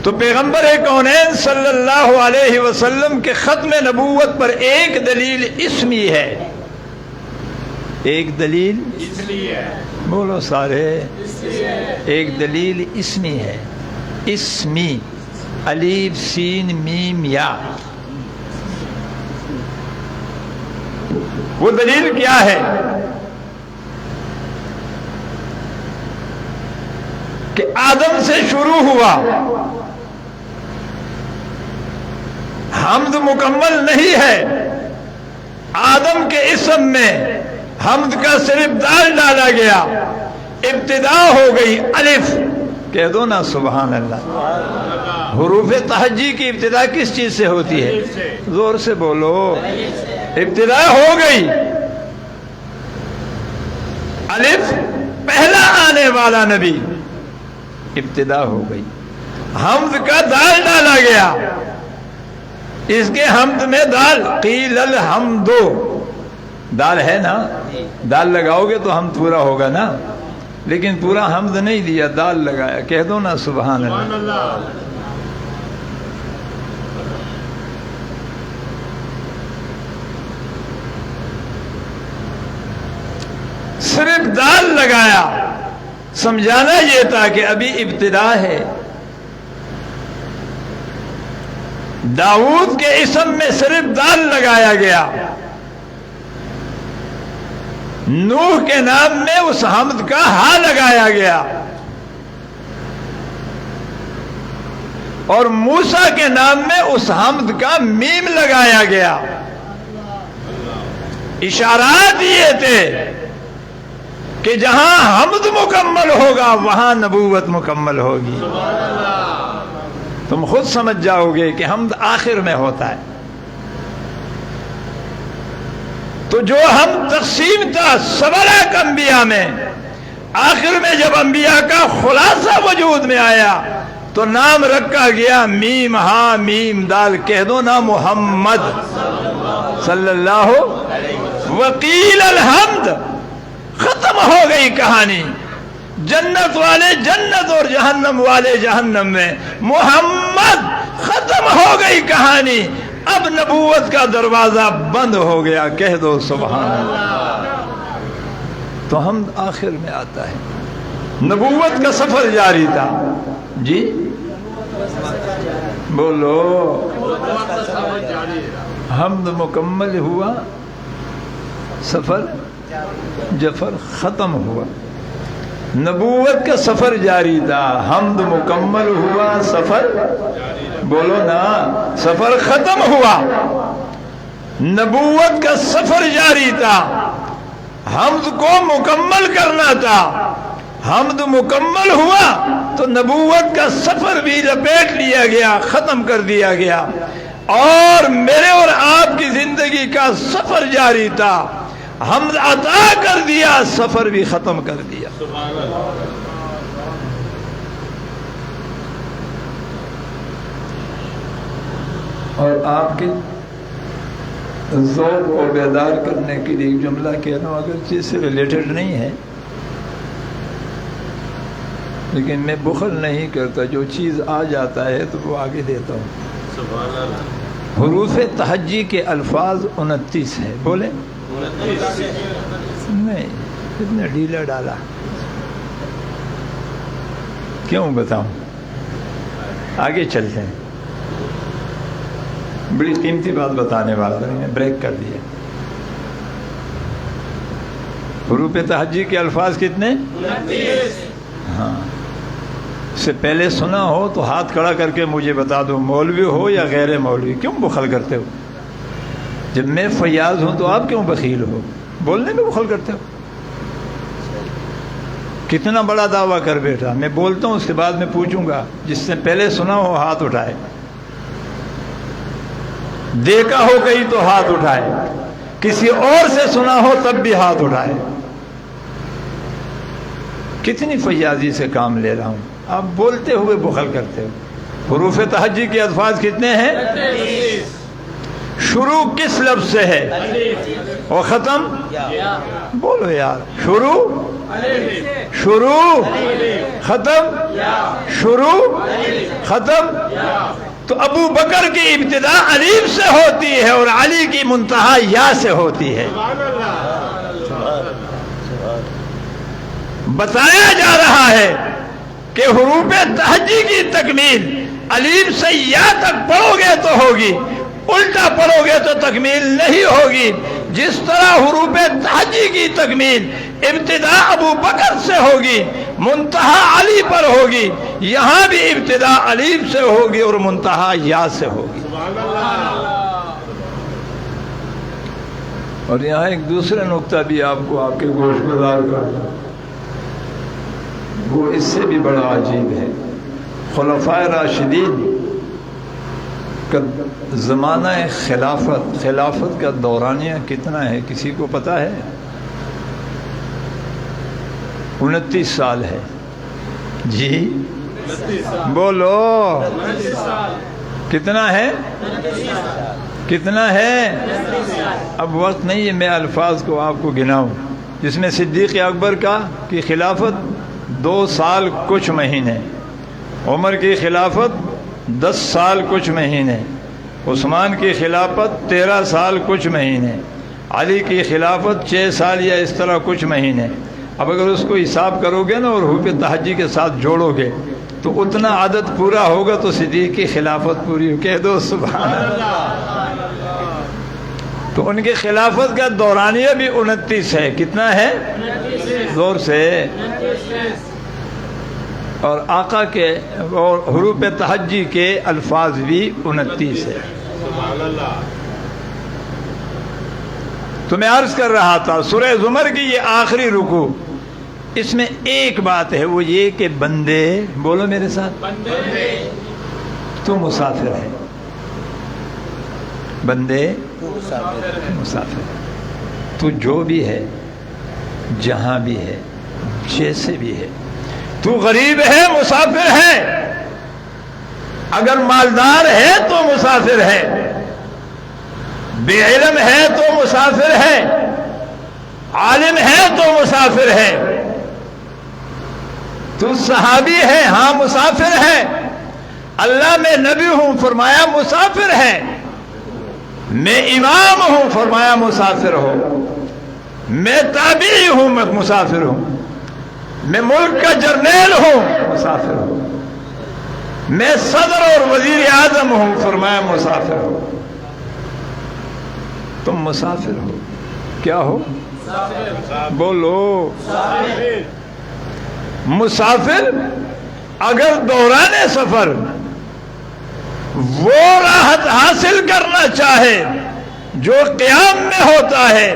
تو پیغمبر کونین صلی اللہ علیہ وسلم کے ختم نبوت پر ایک دلیل اسمی ہے. ایک دلیل بولو سارے، ایک دلیل اسمی ہے. اسمی، الف سین میم یا. وہ دلیل کیا ہے؟ کہ آدم سے شروع ہوا. حمد مکمل نہیں ہے. آدم کے اسم میں حمد کا صرف دال ڈالا گیا، ابتدا ہو گئی الف. کہہ دو نا سبحان اللہ. حروف تہجی کی ابتدا کس چیز سے ہوتی ہے؟ زور سے بولو. ابتدا ہو گئی الف، پہلا آنے والا نبی، ابتدا ہو گئی. حمد کا دال ڈالا گیا، اس کے حمد میں دال، قیل الحمد، دال ہے نا، دال لگاؤ گے تو حمد پورا ہوگا نا، لیکن پورا حمد نہیں دیا، دال لگایا. کہہ دو نا سبحان اللہ. صرف دال لگایا. سمجھانا یہ تھا کہ ابھی ابتدا ہے. داؤد کے اسم میں صرف دال لگایا گیا. نوح کے نام میں اس حمد کا ہا لگایا گیا، اور موسیٰ کے نام میں اس حمد کا میم لگایا گیا. اشارات یہ تھے کہ جہاں حمد مکمل ہوگا وہاں نبوت مکمل ہوگی. تم خود سمجھ جاؤ گے کہ حمد آخر میں ہوتا ہے. تو جو ہم تقسیم تھا سبرک انبیاء میں، آخر میں جب انبیاء کا خلاصہ وجود میں آیا تو نام رکھا گیا میم ہا میم دال. کہہ دو نا محمد صلی اللہ. وقیل الحمد. ختم ہو گئی کہانی. جنت والے جنت اور جہنم والے جہنم میں. محمد. ختم ہو گئی کہانی. اب نبوت کا دروازہ بند ہو گیا. کہہ دو سبحان اللہ. تو ہم آخر میں آتا ہے. نبوت کا سفر جاری تھا. جی بولو. حمد مکمل ہوا، سفر جفر ختم ہوا. نبوت کا سفر جاری تھا، حمد مکمل ہوا، سفر بولو نا سفر ختم ہوا. نبوت کا سفر جاری تھا، حمد کو مکمل کرنا تھا. حمد مکمل ہوا تو نبوت کا سفر بھی لپیٹ لیا گیا، ختم کر دیا گیا. اور میرے اور آپ کی زندگی کا سفر جاری تھا. حمد عطا کر دیا، سفر بھی ختم کر دیا. اور آپ کے ذوق کو بیدار کرنے کے لیے ایک جملہ کہہ رہا ہوں، اگر چیز سے ریلیٹڈ نہیں ہے لیکن میں بخل نہیں کرتا. جو چیز آ جاتا ہے تو وہ آگے دیتا ہوں. حروف تہجی کے الفاظ 29 ہے. بولے نہیں اتنا ڈھیلا ڈالا کیوں بتاؤں. آگے چلتے ہیں. بڑی قیمتی بات بتانے والا تھا، میں بریک کر دیا. حروف تہجی کے الفاظ کتنے؟ 29. ہاں اس سے پہلے سنا ہو تو ہاتھ کھڑا کر کے مجھے بتا دو، مولوی ہو یا غیر مولوی. کیوں بخل کرتے ہو؟ جب میں فیاض ہوں تو آپ کیوں بخیل ہو؟ بولنے میں بخل کرتے ہو. کتنا بڑا دعویٰ کر بیٹھا. میں بولتا ہوں اس کے بعد میں پوچھوں گا، جس سے پہلے سنا ہو ہاتھ اٹھائے، دیکھا ہو کہیں تو ہاتھ اٹھائے، کسی اور سے سنا ہو تب بھی ہاتھ اٹھائے. کتنی فیاضی سے کام لے رہا ہوں، آپ بولتے ہوئے بخل کرتے ہو. حروف تہجی کے الفاظ کتنے ہیں؟ 29. شروع کس لفظ سے ہے اور ختم؟ بولو یار. شروع ختم، شروع ختم. تو ابو بکر کی ابتدا الف سے ہوتی ہے اور علی کی منتہا یا سے ہوتی ہے. بتایا جا رہا ہے کہ حروف تہجی کی تکمیل الف سے یا تک پڑھو گے تو ہوگی، الٹا پڑھو گے تو تکمیل نہیں ہوگی. جس طرح حروف تہجی کی تکمیل ابتدا ابو بکر سے ہوگی، منتہا علی پر ہوگی، یہاں بھی ابتدا الف سے ہوگی اور منتہا یا سے ہوگی. اور یہاں ایک دوسرا نقطہ بھی آپ کو آپ کے گوش گزار کر دوں، وہ اس سے بھی بڑا عجیب ہے. خلفائے راشدین کا زمانہ خلافت کا دورانیہ کتنا ہے کسی کو پتہ ہے؟ 29 سال ہے. جی بولو کتنا ہے؟ کتنا ہے؟ اب وقت نہیں ہے میں الفاظ کو آپ کو گناؤں. جس میں صدیق اکبر کی خلافت 2 سال کچھ مہینے، عمر کی خلافت 10 سال کچھ مہینے، عثمان کی خلافت 13 سال کچھ مہینے، علی کی خلافت 6 سال یا اس طرح کچھ مہینے. اب اگر اس کو حساب کرو گے نا اور حروف تہجی کے ساتھ جوڑو گے تو اتنا عدد پورا ہوگا تو صدیق کی خلافت پوری ہو. کہہ دو سبحان اللہ. تو ان کی خلافت کا دورانیہ بھی 29 ہے. کتنا ہے؟ زور سے. اور آقا کے اور حروف تہجی کے الفاظ بھی 29 ہے. تو میں عرض کر رہا تھا سورہ زمر کی یہ آخری رکوع اس میں ایک بات ہے، وہ یہ کہ بندے، بولو میرے ساتھ، بندے تو مسافر ہے، بندے مسافر ہے، تو جو بھی ہے، جہاں بھی ہے، جیسے بھی ہے، تو غریب ہے، مسافر ہے، اگر مالدار ہے تو مسافر ہے، بے علم ہے تو مسافر ہے، عالم ہے تو مسافر ہے، تو صحابی ہے، ہاں مسافر ہے، اللہ میں نبی ہوں فرمایا مسافر ہے، میں امام ہوں فرمایا مسافر ہو، میں تابعی ہوں میں مسافر ہوں، میں ملک کا جرنیل ہوں مسافر ہوں، میں صدر اور وزیر اعظم ہوں فرمایا مسافر ہو، تم مسافر ہو، کیا ہو؟ بولو مسافر اگر دوران سفر وہ راحت حاصل کرنا چاہے جو قیام میں ہوتا ہے،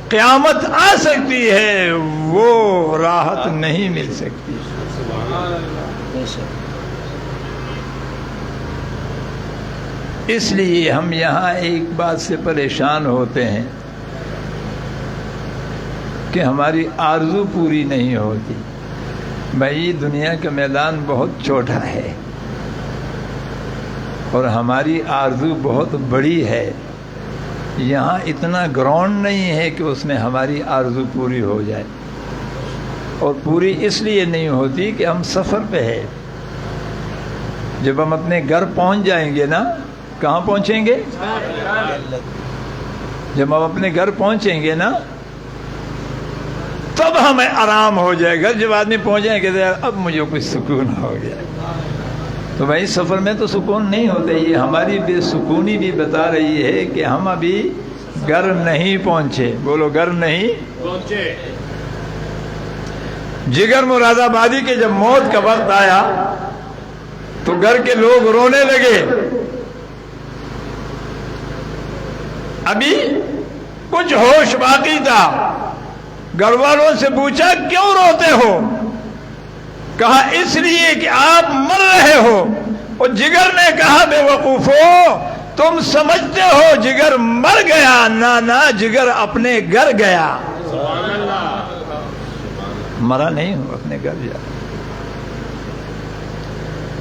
قیامت آ سکتی ہے، وہ راحت نہیں مل سکتی۔ اس لیے ہم یہاں ایک بات سے پریشان ہوتے ہیں کہ ہماری آرزو پوری نہیں ہوتی۔ بھائی دنیا کا میدان بہت چھوٹا ہے اور ہماری آرزو بہت بڑی ہے، یہاں اتنا گراؤنڈ نہیں ہے کہ اس میں ہماری آرزو پوری ہو جائے، اور پوری اس لیے نہیں ہوتی کہ ہم سفر پہ ہیں۔ جب ہم اپنے گھر پہنچ جائیں گے نا، کہاں پہنچیں گے؟ جب ہم اپنے گھر پہنچیں گے نا تب ہمیں آرام ہو جائے گا۔ جب آدمی پہنچ جائیں گے اب مجھے کچھ سکون ہو گیا، تو بھائی سفر میں تو سکون نہیں ہوتا۔ یہ ہماری بے سکونی بھی بتا رہی ہے کہ ہم ابھی گھر نہیں پہنچے۔ بولو گھر نہیں پہنچے۔ جگر مراد آبادی کے جب موت کا وقت آیا تو گھر کے لوگ رونے لگے۔ ابھی کچھ ہوش باقی تھا۔ گھر والوں سے پوچھا کیوں روتے ہو؟ کہا اس لیے کہ آپ مر رہے ہو۔ اور جگر نے کہا بے وقوفو، تم سمجھتے ہو جگر مر گیا، نہ جگر اپنے گھر گیا۔ مرا نہیں ہو، اپنے گھر جا۔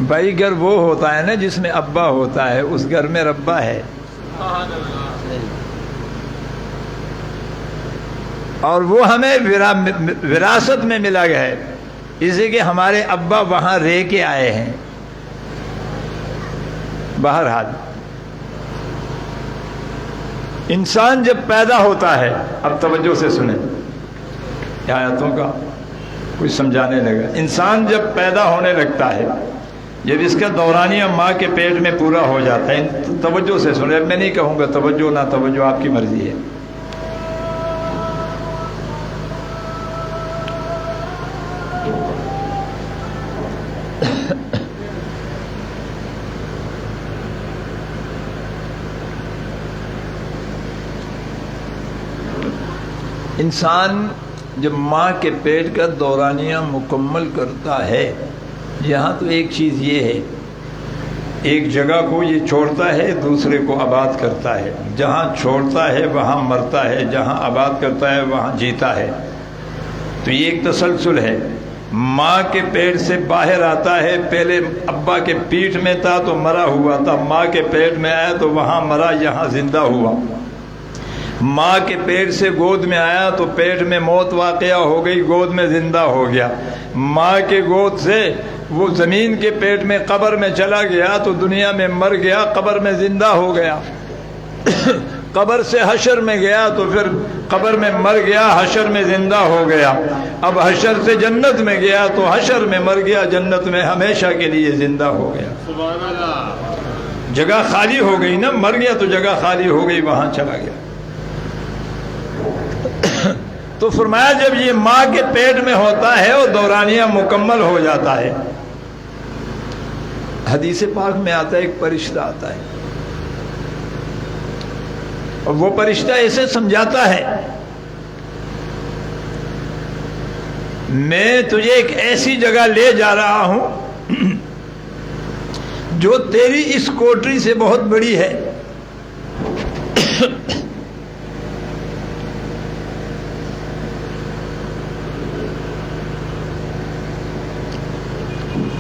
بھائی گھر وہ ہوتا ہے نا جس میں ابا ہوتا ہے، اس گھر میں ربا ہے۔ اور وہ ہمیں وراثت میں ملا گیا ہے، اسی کہ ہمارے ابا وہاں رہ کے آئے ہیں۔ بہرحال انسان جب پیدا ہوتا ہے، اب توجہ سے سنیں آیاتوں کا کچھ سمجھانے لگا۔ انسان جب پیدا ہونے لگتا ہے، جب اس کا دورانیہ ماں کے پیٹ میں پورا ہو جاتا ہے، توجہ سے سنیں، میں نہیں کہوں گا توجہ نہ توجہ، آپ کی مرضی ہے۔ انسان جب ماں کے پیٹ کا دورانیہ مکمل کرتا ہے، یہاں تو ایک چیز یہ ہے، ایک جگہ کو یہ چھوڑتا ہے، دوسرے کو آباد کرتا ہے۔ جہاں چھوڑتا ہے وہاں مرتا ہے، جہاں آباد کرتا ہے وہاں جیتا ہے۔ تو یہ ایک تسلسل ہے۔ ماں کے پیٹ سے باہر آتا ہے، پہلے ابا کے پیٹھ میں تھا تو مرا ہوا تھا، ماں کے پیٹ میں آیا تو وہاں مرا، یہاں زندہ ہوا۔ ماں کے پیٹ سے گود میں آیا تو پیٹ میں موت واقعہ ہو گئی، گود میں زندہ ہو گیا۔ ماں کے گود سے وہ زمین کے پیٹ میں قبر میں چلا گیا تو دنیا میں مر گیا، قبر میں زندہ ہو گیا۔ قبر سے حشر میں گیا تو پھر قبر میں مر گیا، حشر میں زندہ ہو گیا۔ اب حشر سے جنت میں گیا تو حشر میں مر گیا، جنت میں ہمیشہ کے لیے زندہ ہو گیا۔ سبحان اللہ۔ جگہ خالی ہو گئی نا، مر گیا تو جگہ خالی ہو گئی، وہاں چلا گیا۔ تو فرمایا جب یہ ماں کے پیٹ میں ہوتا ہے اور دورانیہ مکمل ہو جاتا ہے، حدیث پاک میں آتا ہے ایک فرشتہ آتا ہے اور وہ فرشتہ ایسے سمجھاتا ہے، میں تجھے ایک ایسی جگہ لے جا رہا ہوں جو تیری اس کوٹری سے بہت بڑی ہے.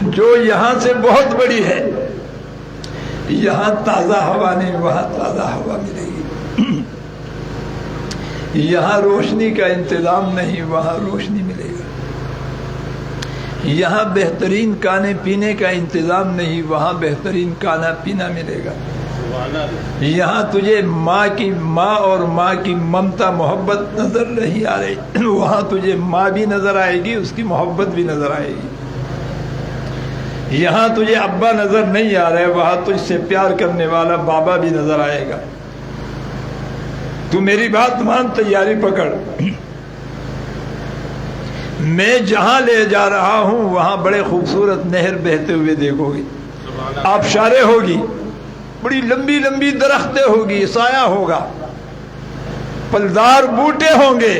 جو یہاں سے بہت بڑی ہے. یہاں تازہ ہوا نہیں، وہاں تازہ ہوا ملے گی. یہاں روشنی کا انتظام نہیں، وہاں روشنی ملے گی. یہاں بہترین کھانے پینے کا انتظام نہیں، وہاں بہترین کھانا پینا ملے گا. یہاں تجھے ماں اور ماں کی ممتا محبت نظر نہیں آ رہی، وہاں تجھے ماں بھی نظر آئے گی، اس کی محبت بھی نظر آئے گی. یہاں تجھے ابا نظر نہیں آ رہے، وہاں تجھ سے پیار کرنے والا بابا بھی نظر آئے گا. تو میری بات مان، تیاری پکڑ. میں جہاں لے جا رہا ہوں وہاں بڑے خوبصورت نہر بہتے ہوئے دیکھو گے، آبشاریں ہوگی، بڑی لمبی لمبی درختیں ہوگی، سایہ ہوگا، پھلدار بوٹے ہوں گے،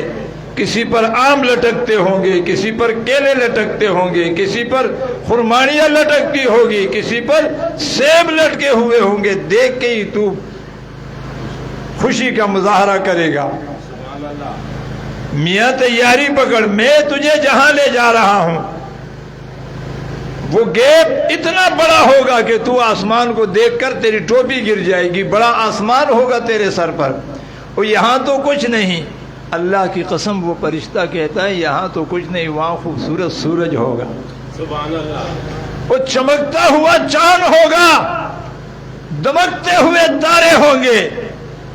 کسی پر آم لٹکتے ہوں گے، کسی پر کیلے لٹکتے ہوں گے، کسی پر خرمانیاں لٹکتی ہوگی، کسی پر سیب لٹکے ہوئے ہوں گے. دیکھ کے ہی تو خوشی کا مظاہرہ کرے گا. میاں تیاری پکڑ، میں تجھے جہاں لے جا رہا ہوں وہ گیپ اتنا بڑا ہوگا کہ تو آسمان کو دیکھ کر تیری ٹوپی گر جائے گی. بڑا آسمان ہوگا تیرے سر پر، اور یہاں تو کچھ نہیں. اللہ کی قسم وہ فرشتہ کہتا ہے یہاں تو کچھ نہیں، وہاں خوبصورت سورج ہوگا، سبحان اللہ. وہ چمکتا ہوا چاند ہوگا، دمکتے ہوئے تارے ہوں گے.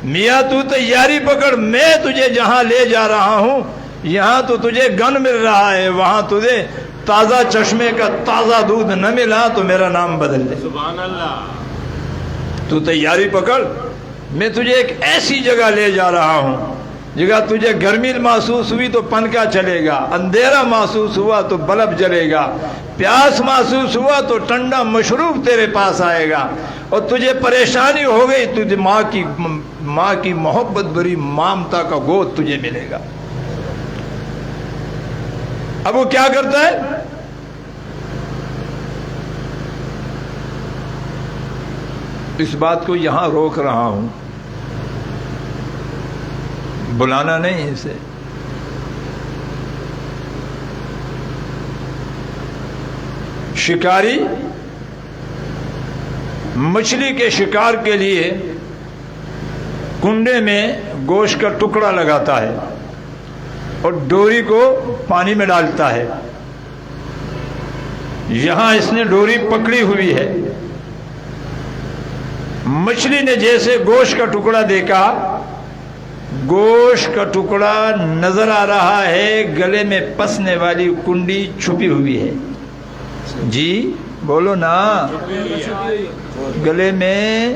میاں تو تیاری پکڑ، میں تجھے جہاں لے جا رہا ہوں یہاں تو تجھے گن مل رہا ہے، وہاں تجھے تازہ چشمے کا تازہ دودھ نہ ملا تو میرا نام بدل دے. سبحان اللہ. تو تیاری پکڑ، میں تجھے ایک ایسی جگہ لے جا رہا ہوں جگہ تجھے گرمی محسوس ہوئی تو پنکھا چلے گا، اندھیرا محسوس ہوا تو بلب جلے گا، پیاس محسوس ہوا تو ٹھنڈا مشروب تیرے پاس آئے گا، اور تجھے پریشانی ہو گئی تجھے ماں کی محبت بری مامتا کا گود تجھے ملے گا. اب وہ کیا کرتا ہے؟ اس بات کو یہاں روک رہا ہوں، بلانا نہیں اسے. شکاری مچھلی کے شکار کے لیے کنڈے میں گوشت کا ٹکڑا لگاتا ہے اور ڈوری کو پانی میں ڈالتا ہے. یہاں اس نے ڈوری پکڑی ہوئی ہے. مچھلی نے جیسے گوشت کا ٹکڑا دیکھا، گوشت کا ٹکڑا نظر آ رہا ہے، گلے میں پسنے والی کنڈی چھپی ہوئی ہے. جی بولو نا، گلے میں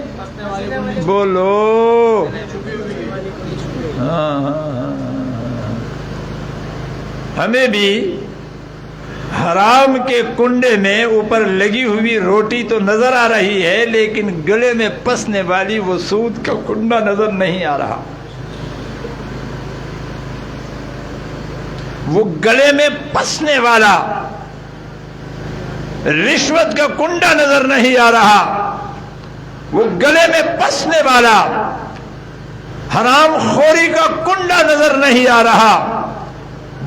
بولو. ہاں. ہمیں بھی حرام کے کنڈے میں اوپر لگی ہوئی روٹی تو نظر آ رہی ہے، لیکن گلے میں پسنے والی وہ سود کا کنڈا نظر نہیں آ رہا. وہ گلے میں پسنے والا رشوت کا کنڈا نظر نہیں آ رہا، وہ گلے میں پسنے والا حرام خوری کا کنڈا نظر نہیں آ رہا،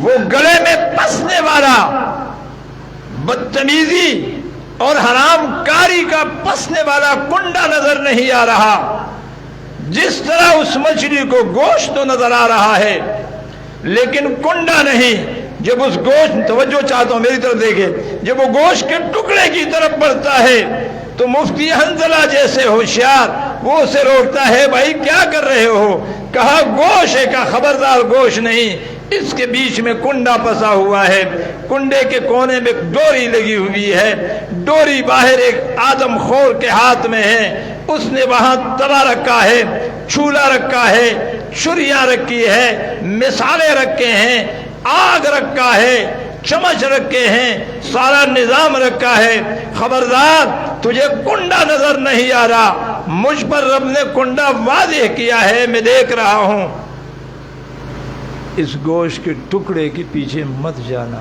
وہ گلے میں پسنے والا بدتمیزی اور حرام کاری کا پسنے والا کنڈا نظر نہیں آ رہا. جس طرح اس مچھلی کو گوشت تو نظر آ رہا ہے لیکن کنڈا نہیں. جب اس گوشت، توجہ چاہتا ہوں میری طرف دیکھے، جب وہ گوشت کے ٹکڑے کی طرف بڑھتا ہے تو مفتی حنظلہ جیسے ہوشیار وہ اسے روکتا ہے، بھائی کیا کر رہے ہو؟ کہا گوشت ہے، کا خبردار گوشت نہیں، اس کے بیچ میں کنڈا پسا ہوا ہے، کنڈے کے کونے میں ڈوری لگی ہوئی ہے، ڈوری باہر ایک آدم خور کے ہاتھ میں ہے، اس نے وہاں توا رکھا ہے، چولہا رکھا ہے، چھریاں رکھی ہے، مثالیں رکھے ہیں، آگ رکھا ہے، چمچ رکھے ہیں، سارا نظام رکھا ہے. خبردار تجھے کنڈا نظر نہیں آ رہا، مجھ پر رب نے کنڈا واضح کیا ہے، میں دیکھ رہا ہوں. اس گوشت کے ٹکڑے کے پیچھے مت جانا.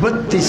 32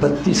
32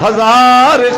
1000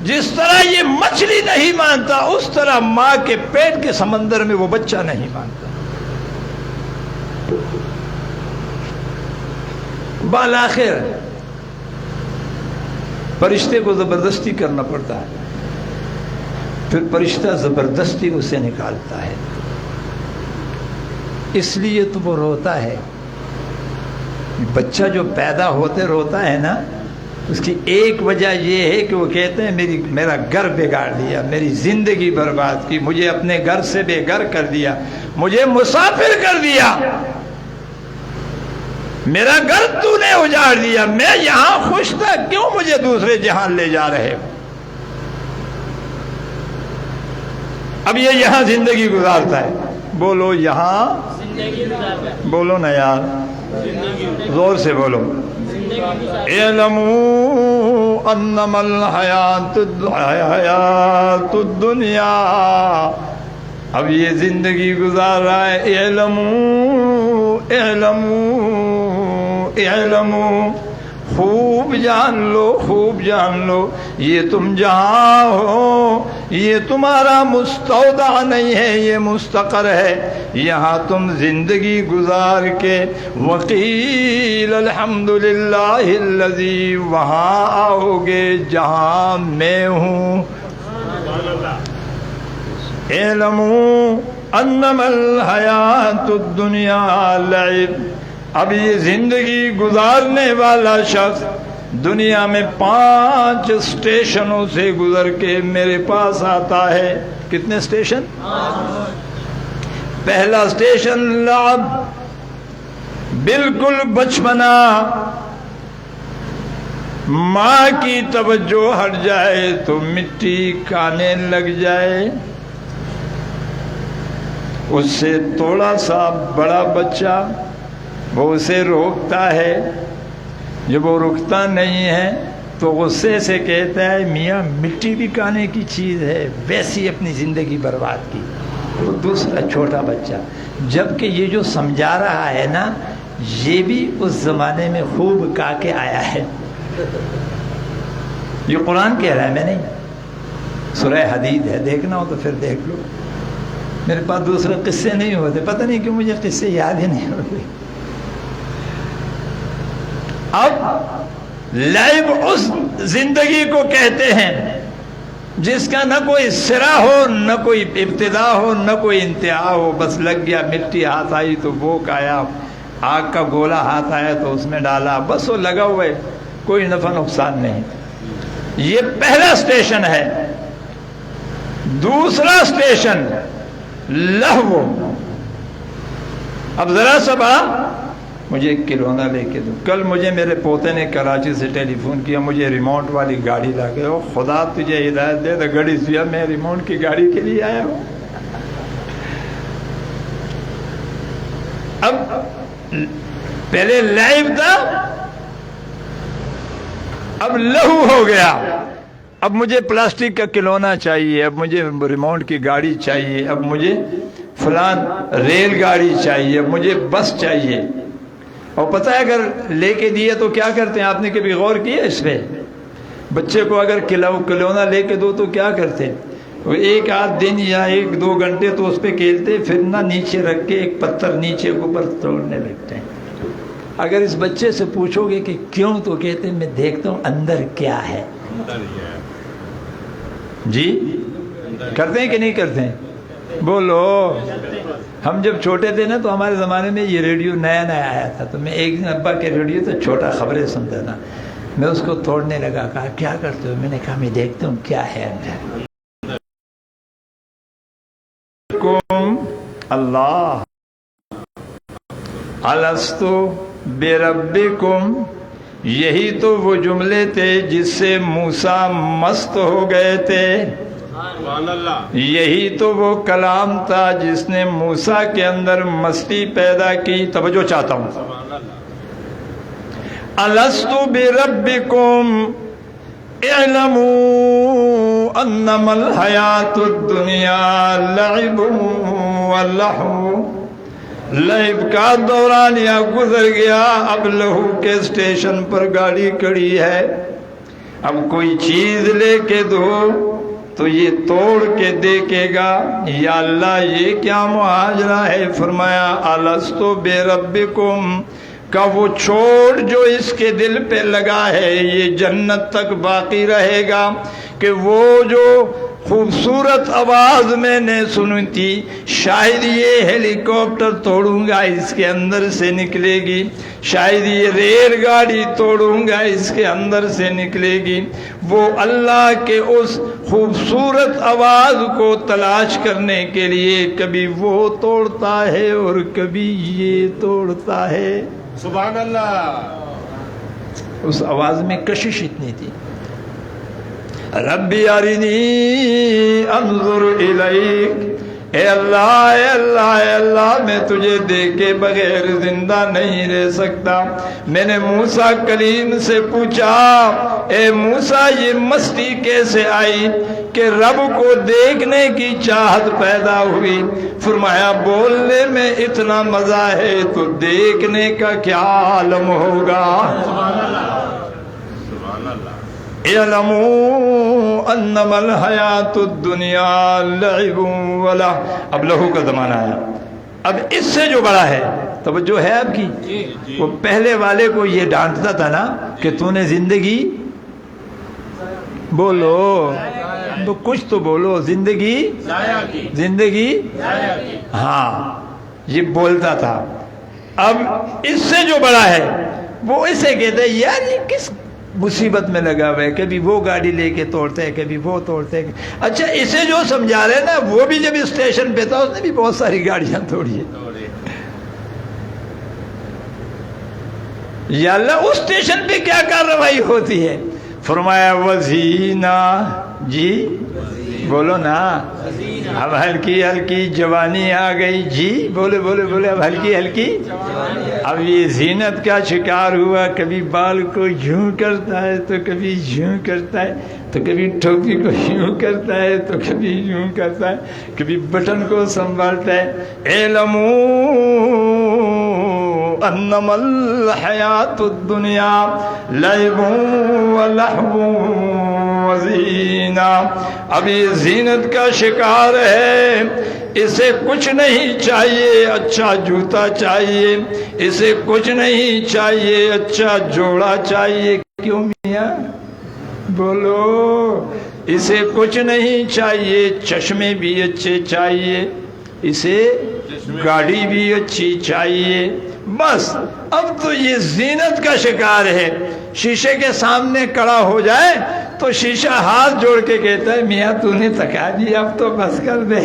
جس طرح یہ مچھلی نہیں مانتا اس طرح ماں کے پیٹ کے سمندر میں وہ بچہ نہیں مانتا. بالآخر فرشتے کو زبردستی کرنا پڑتا ہے، پھر فرشتہ زبردستی اسے نکالتا ہے. اس لیے تو وہ روتا ہے. بچہ جو پیدا ہوتے روتا ہے نا، اس کی ایک وجہ یہ ہے کہ وہ کہتے ہیں میرا گھر بگاڑ دیا، میری زندگی برباد کی، مجھے اپنے گھر سے بے گھر کر دیا، مجھے مسافر کر دیا، میرا گھر تو نے اجاڑ دیا، میں یہاں خوش تھا، کیوں مجھے دوسرے جہان لے جا رہے ہو؟ اب یہ یہاں زندگی گزارتا ہے. بولو یہاں، بولو نا یار، زور سے بولو. اعلموا انما الحیات الدنیا. اب یہ زندگی گزار رہا ہے. اعلموا اعلموا اعلموا، خوب جان لو، خوب جان لو، یہ تم جہاں ہو یہ تمہارا مستودع نہیں ہے، یہ مستقر ہے. یہاں تم زندگی گزار کے وقیل الحمدللہ الذی، وہاں آؤ گے جہاں میں ہوں. اعلموا انما الحیات الدنیا لعب. اب یہ زندگی گزارنے والا شخص دنیا میں 5 اسٹیشنوں سے گزر کے میرے پاس آتا ہے. کتنے اسٹیشن؟ پہلا اسٹیشن لعب، بالکل بچپنا، ماں کی توجہ ہٹ جائے تو مٹی کھانے لگ جائے. اس سے تھوڑا سا بڑا بچہ وہ اسے روکتا ہے، جب وہ رکتا نہیں ہے تو غصے سے کہتا ہے میاں مٹی بھی کھانے کی چیز ہے، ویسی اپنی زندگی برباد کی. وہ دوسرا چھوٹا بچہ، جبکہ یہ جو سمجھا رہا ہے نا یہ بھی اس زمانے میں خوب کھا کے آیا ہے. یہ قرآن کہہ رہا ہے، میں نہیں. سورہ حدید ہے، دیکھنا ہو تو پھر دیکھ لو. میرے پاس دوسرے قصے نہیں ہوتے، پتہ نہیں کہ مجھے قصے یاد ہی نہیں ہوتے. اب لعب اس زندگی کو کہتے ہیں جس کا نہ کوئی سرا ہو، نہ کوئی ابتدا ہو، نہ کوئی انتہا ہو. بس لگ گیا، مٹی ہاتھ آئی تو وہ کھایا، آگ کا گولا ہاتھ آیا تو اس میں ڈالا، بس وہ لگا ہوا ہے، کوئی نفع نقصان نہیں. یہ پہلا اسٹیشن ہے. دوسرا اسٹیشن لہو. اب ذرا سا بڑا مجھے ایک کھلونا لے کے دو. کل مجھے میرے پوتے نے کراچی سے ٹیلی فون کیا، مجھے ریموٹ والی گاڑی لا کے. او خدا تجھے ہدایت دے، تو گھڑی سیا میں ریموٹ کی گاڑی کے لیے آیا ہوں. اب پہلے لعب تھا، اب لہو ہو گیا. اب مجھے پلاسٹک کا کھلونا چاہیے، اب مجھے ریموٹ کی گاڑی چاہیے، اب مجھے فلان ریل گاڑی چاہیے، اب مجھے بس چاہیے. اور پتہ ہے اگر لے کے دیے تو کیا کرتے ہیں؟ آپ نے کبھی غور کیا اس پہ؟ بچے کو اگر کھلونا لے کے دو تو کیا کرتے ہیں؟ وہ ایک آدھ دن یا 1-2 گھنٹے تو اس پہ کھیلتے، پھر نہ نیچے رکھ کے ایک پتھر نیچے اوپر توڑنے لگتے ہیں. اگر اس بچے سے پوچھو گے کہ کیوں تو کہتے ہیں میں دیکھتا ہوں اندر کیا ہے. جی کرتے ہیں کہ نہیں کرتے ہیں؟ بولو. ہم جب چھوٹے تھے نا تو ہمارے زمانے میں یہ ریڈیو نیا نیا آیا تھا، تو میں ایک دن ابا کے ریڈیو تو چھوٹا خبریں سنتا تھا، میں اس کو توڑنے لگا. کہا کیا کرتے ہو؟ میں نے کہا میں دیکھتا ہوں کیا ہے اندر. اللہ الستو بربکم، یہی تو وہ جملے تھے جس سے موسیٰ مست ہو گئے تھے. یہی تو وہ کلام تھا جس نے موسیٰ کے اندر مستی پیدا کی. توجہ چاہتا ہوں. الست بربکم اعلموا انما الحیات الدنیا لعب ولہو. لعب کا دورانیہ گزر گیا، اب لہو کے اسٹیشن پر گاڑی کڑی ہے. اب کوئی چیز لے کے دو تو یہ توڑ کے دیکھے گا، یا اللہ یہ کیا معاجرہ ہے؟ فرمایا الستو بربکم، کا وہ چھوڑ جو اس کے دل پہ لگا ہے یہ جنت تک باقی رہے گا، کہ وہ جو خوبصورت آواز میں نے سنی تھی شاید یہ ہیلی کاپٹر توڑوں گا اس کے اندر سے نکلے گی، شاید یہ ریل گاڑی توڑوں گا اس کے اندر سے نکلے گی، وہ اللہ کے اس خوبصورت آواز کو تلاش کرنے کے لیے کبھی وہ توڑتا ہے اور کبھی یہ توڑتا ہے۔ سبحان اللہ۔ اس آواز میں کشش اتنی تھی، ربی ارنی انظر الیک، اے اللہ اے اللہ اے اللہ میں تجھے دیکھے بغیر زندہ نہیں رہ سکتا۔ میں نے موسیٰ کلیم سے پوچھا اے موسیٰ یہ مستی کیسے آئی کہ رب کو دیکھنے کی چاہت پیدا ہوئی؟ فرمایا بولنے میں اتنا مزہ ہے تو دیکھنے کا کیا عالم ہوگا۔ اعلموا انما الحیات الدنیا لعب ولہو۔ اب لہو کا زمانہ آیا، اب اس سے جو بڑا ہے، توجہ ہے آپ کی، وہ پہلے والے کو یہ ڈانٹتا تھا نا کہ تو نے زندگی بولو تو کچھ تو بولو، زندگی ہاں یہ بولتا تھا۔ اب اس سے جو بڑا ہے وہ اسے کہتا ہے یار یہ کس مصیبت میں لگا ہوا ہے، کبھی وہ گاڑی لے کے توڑتے ہیں کبھی وہ توڑتے ہیں۔ اچھا اسے جو سمجھا رہے نا وہ بھی جب اسٹیشن پہ تھا اس نے بھی بہت ساری گاڑیاں توڑی ہیں۔ یا اللہ اس اسٹیشن پہ کیا کارروائی ہوتی ہے؟ فرمایا وزینہ، جی بولو نا، اب ہلکی ہلکی جوانی آ گئی، جی بولے بولے بولے، اب ہلکی ہلکی، اب یہ زینت کا شکار ہوا، کبھی بال کو یوں کرتا ہے تو کبھی یوں کرتا ہے، تو کبھی ٹوپی کو یوں کرتا ہے تو کبھی یوں کرتا ہے، کبھی بٹن کو سنبھالتا ہے۔ اعلموا انما الحیات الدنیا لعب ولہو وزینہ۔ اب یہ زینت کا شکار ہے، اسے کچھ نہیں چاہیے اچھا جوتا چاہیے، اسے کچھ نہیں چاہیے اچھا جوڑا چاہیے، کیوں میاں بولو، اسے کچھ نہیں چاہیے چشمے بھی اچھے چاہیے، اسے گاڑی بھی اچھی چاہیے، بس اب تو یہ زینت کا شکار ہے۔ شیشے کے سامنے کھڑا ہو جائے تو شیشہ ہاتھ جوڑ کے کہتا ہے میاں تو نے تھکا دی اب تو بس کر دے۔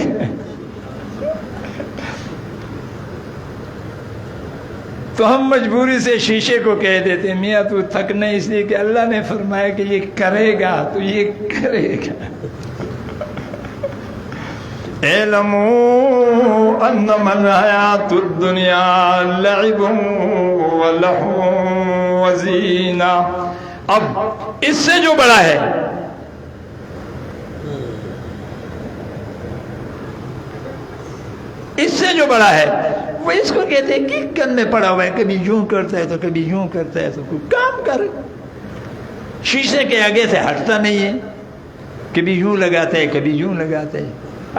تو ہم مجبوری سے شیشے کو کہہ دیتے ہیں میاں تو تھکنا، اس لیے کہ اللہ نے فرمایا کہ یہ کرے گا تو یہ کرے گا۔ اعلموا انما الحیات الدنیا لعب ولہو وزینہ۔ اب اس سے جو بڑا ہے، اس سے جو بڑا ہے وہ اس کو کہتے ہیں کہ کن میں پڑا ہوا ہے، کبھی یوں کرتا ہے تو کبھی یوں کرتا ہے، تو کوئی کام کر، شیشے کے آگے سے ہٹتا نہیں ہے، کبھی یوں لگاتا ہے کبھی یوں لگاتا ہے۔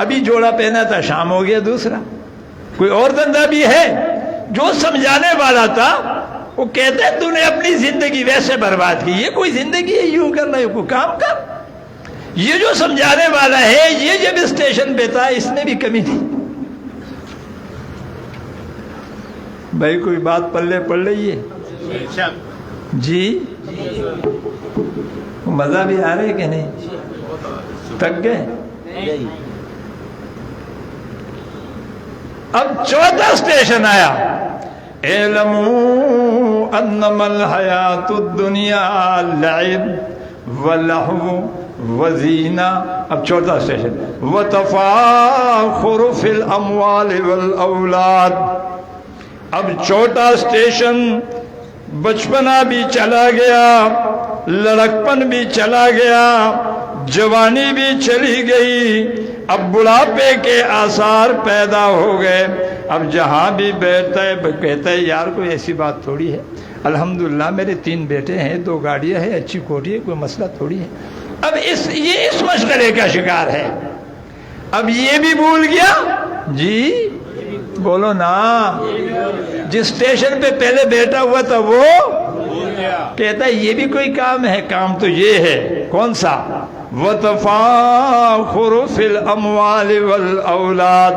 ابھی جوڑا پہنا تھا شام ہو گیا دوسرا، کوئی اور دھندا بھی ہے۔ جو سمجھانے والا تھا وہ کہتا ہے تو نے اپنی زندگی ویسے برباد کی، یہ کوئی زندگی ہے یوں کرنا ہے، کوئی کام کر۔ یہ جو سمجھانے والا ہے یہ جب اسٹیشن پہ تھا اس میں بھی کمی تھی۔ بھائی کوئی بات پلے پڑ رہی ہے جی؟ مزہ بھی آ رہا ہے کہ نہیں؟ تک گئے؟ اب چوتھا اسٹیشن آیا، اعلموا انما الحیات الدنیا لعب ولہو وزینہ۔ اب چوتھا اسٹیشن وتفاخر فی الاموال والاولاد۔ اب چوتھا اسٹیشن بچپنا بھی چلا گیا، لڑکپن بھی چلا گیا، جوانی بھی چلی گئی، اب بڑھاپے کے آثار پیدا ہو گئے۔ اب جہاں بھی بیٹھتا ہے کہتا ہے یار کوئی ایسی بات تھوڑی ہے، الحمدللہ میرے 3 بیٹے ہیں، 2 گاڑیاں ہیں، اچھی کوٹھی ہے، کوئی مسئلہ تھوڑی ہے۔ اب یہ اس مشغلے کا شکار ہے، اب یہ بھی بھول گیا۔ جی بولو نا، جس اسٹیشن پہ پہلے بیٹھا ہوا تھا وہ کہتا ہے یہ بھی کوئی کام ہے، کام تو یہ ہے، کون سا؟ وَتَفَاخُرُ فِي الْأَمْوَالِ وَالْأَوْلَادِ،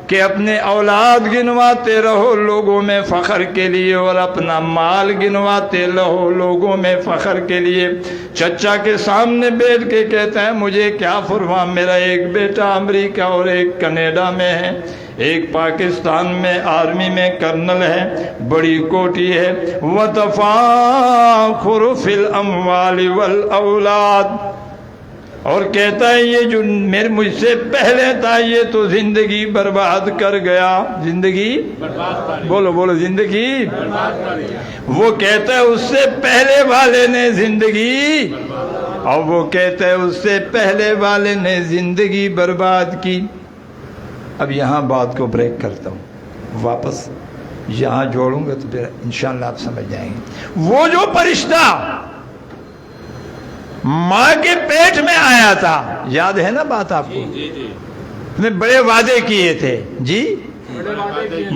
کہ اپنے اولاد گنواتے رہو لوگوں میں فخر کے لیے، اور اپنا مال گنواتے رہو لوگوں میں فخر کے لیے۔ چچا کے سامنے بیٹھ کے کہتا ہے مجھے کیا فرما، میرا ایک بیٹا امریکہ اور ایک کینیڈا میں ہے، ایک پاکستان میں آرمی میں کرنل ہے، بڑی کوٹی ہے۔ وَتَفَاخُرُ فِي الْأَمْوَالِ وَالْأَوْلَادِ، اور کہتا ہے یہ جو مجھ سے پہلے تھا یہ تو زندگی برباد کر گیا، زندگی بولو زندگی، وہ کہتا ہے اس سے پہلے والے نے زندگی، اور وہ کہتا ہے اس سے پہلے والے نے زندگی برباد کی۔ اب یہاں بات کو بریک کرتا ہوں، واپس یہاں جوڑوں گا تو پھر انشاءاللہ آپ سمجھ جائیں گے۔ وہ جو فرشتہ ماں کے پیٹ میں آیا تھا، یاد ہے نا بات آپ کو؟ اس نے بڑے وعدے کیے تھے، جی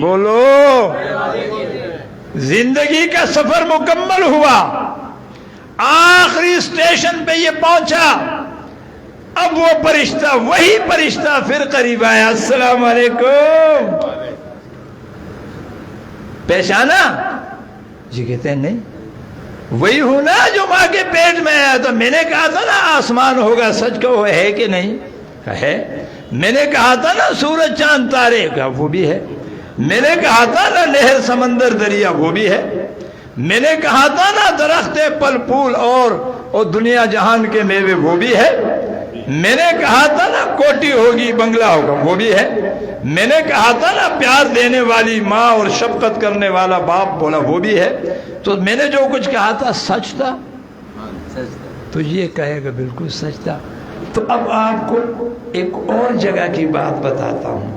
بولو، زندگی کا سفر مکمل ہوا، آخری اسٹیشن پہ یہ پہنچا۔ اب وہ فرشتہ، وہی فرشتہ پھر قریب آیا، السلام علیکم، پہچانا؟ جی کہتے ہیں نہیں، وہی ہوں نا جو ماں کے پیٹ میں آیا تھا، میں نے کہا تھا نا آسمان ہوگا، سچ کہو ہے کہ نہیں؟ ہے۔ میں نے کہا تھا نا سورج چاند تارے، کہا وہ بھی ہے۔ میں نے کہا تھا نا نہر سمندر دریا، وہ بھی ہے۔ میں نے کہا تھا نا درخت پھل پھول اور دنیا جہان کے میوے، وہ بھی ہے۔ میں نے کہا تھا نا کوٹی ہوگی بنگلہ ہوگا، وہ بھی ہے۔ میں نے کہا تھا نا پیار دینے والی ماں اور شفقت کرنے والا باپ، بولا وہ بھی ہے۔ تو میں نے جو کچھ کہا تھا سچ تھا، تو یہ کہے گا بالکل سچ تھا۔ تو اب آپ کو ایک اور جگہ کی بات بتاتا ہوں،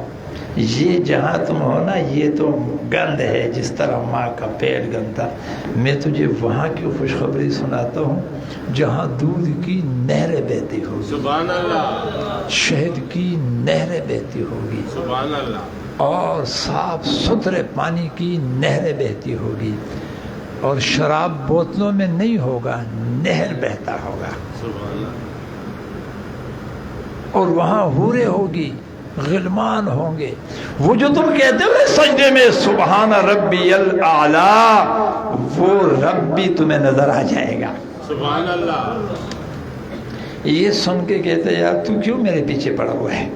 یہ جہاں تم ہو نا یہ تو گند ہے، جس طرح ماں کا پیٹ گندا۔ میں تجھے وہاں کی خوشخبری سناتا ہوں جہاں دودھ کی نہریں بہتی ہوگی، سبحان اللہ، شہد کی نہریں بہتی ہوگی، سبحان اللہ، اور صاف ستھرے پانی کی نہریں بہتی ہوگی، اور شراب بوتلوں میں نہیں ہوگا، نہر بہتا ہوگا، سبحان اللہ، اور وہاں حوریں ہوگی، غلمان ہوں گے۔ وہ جو تم کہتے ہو سجدے میں سبحان ربی الاعلی، وہ رب بھی تمہیں نظر آ جائے گا۔ سبحان اللہ، یہ سن کے کہتے یار تو کیوں میرے پیچھے پڑا ہوا ہے،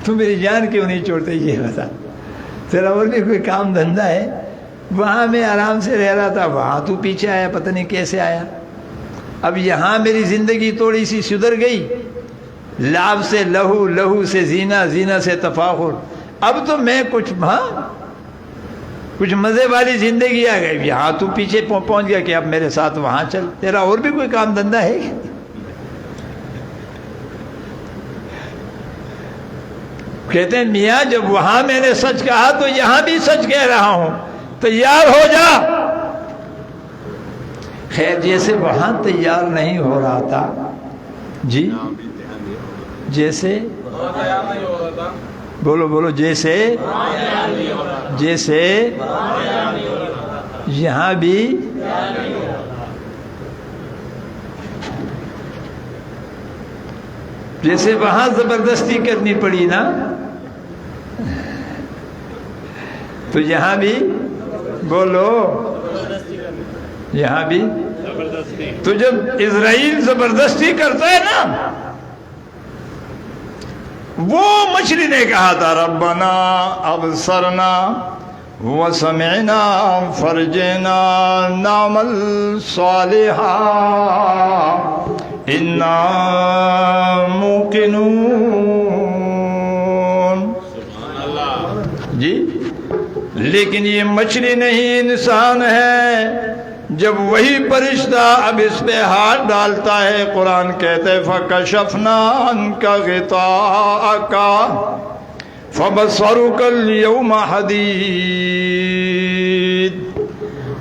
تو میری جان کیوں نہیں چھوڑتے، یہ بتا، تیرا اور بھی کوئی کام دھندہ ہے؟ وہاں میں آرام سے رہ رہا تھا، وہاں تو پیچھے آیا، پتہ نہیں کیسے آیا۔ اب یہاں میری زندگی تھوڑی سی سدھر گئی، لعب سے لہو، لہو سے زینہ، زینہ سے تفاخر، اب تو میں کچھ مزے والی زندگی آ گئی، یہاں تو پیچھے پہنچ گیا کہ اب میرے ساتھ وہاں چل، تیرا اور بھی کوئی کام دھندہ ہے؟ کہتے ہیں میاں جب وہاں میں نے سچ کہا تو یہاں بھی سچ کہہ رہا ہوں، تیار ہو جا۔ خیر جیسے وہاں تیار نہیں ہو رہا تھا، جی جیسے بولو جیسے یہاں بھی جیسے وہاں زبردستی کرنی پڑی نا، تو یہاں بھی بولو، یہاں بھی۔ تو جب اسرائیل زبردستی کرتا ہے نا، وہ مچھلی نے کہا تھا ربنا ابصرنا وسمعنا فرجنا نعمل صالحا انا موقنون۔ جی لیکن یہ مچھلی نہیں، انسان ہے۔ جب وہی فرشتہ اب اس پہ ہاتھ ڈالتا ہے، قرآن کہتے ہیں فَكَشَفْنَا عَنْكَ غِطَاءَكَ، فَبَصَرُكَ الْيَوْمَ حَدِيدٌ،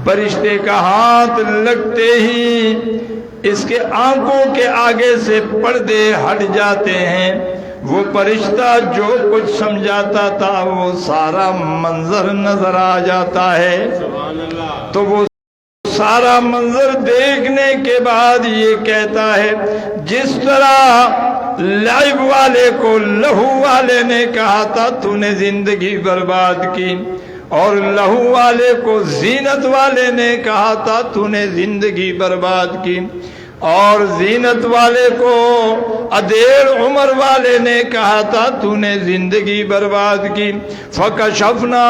فرشتے کا ہاتھ لگتے ہی اس کے آنکھوں کے آگے سے پردے ہٹ جاتے ہیں. وہ فرشتہ جو کچھ سمجھاتا تھا وہ سارا منظر نظر آ جاتا ہے. سبحان اللہ. تو وہ سارا منظر دیکھنے کے بعد یہ کہتا ہے جس طرح لعب والے کو لہو والے نے کہا تھا تو نے زندگی برباد کی، اور لہو والے کو زینت والے نے کہا تھا تو نے زندگی برباد کی، اور زینت والے کو ادیر عمر والے نے کہا تھا تو نے زندگی برباد کی. فَكَشَفْنَا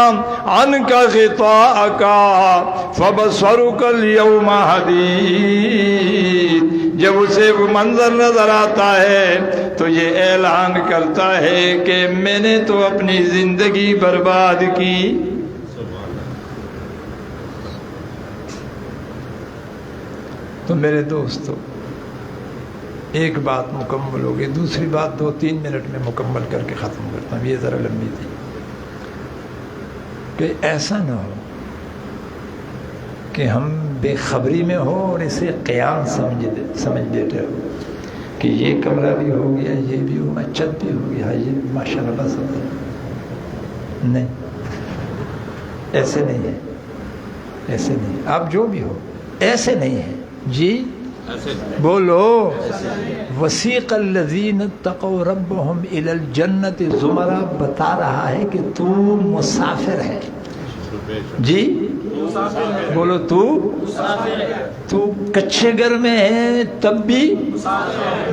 عَنْكَ غِطَاءَكَ فَبَصَرُكَ الْيَوْمَ حَدِيدٌ. جب اسے وہ منظر نظر آتا ہے تو یہ اعلان کرتا ہے کہ میں نے تو اپنی زندگی برباد کی. تو میرے دوستو ایک بات مکمل ہو گئی، دوسری بات 2-3 منٹ میں مکمل کر کے ختم کرتا ہوں، یہ ذرا لمبی تھی. کہ ایسا نہ ہو کہ ہم بے خبری میں ہو اور اسے قیام سمجھ بیٹھے ہو کہ یہ کمرہ بھی ہو گیا، یہ بھی ہو گیا، چھت بھی ہو گیا، یہ ماشاء اللہ سب. نہیں، ایسے نہیں ہے، ایسے نہیں. آپ جو بھی ہو ایسے نہیں ہے. جی بولو. وسیق الذین اتقوا ربهم الی الجنت زمرہ بتا رہا ہے کہ تو مسافر ہے. جی بولو. تو کچے گھر میں ہے تب بھی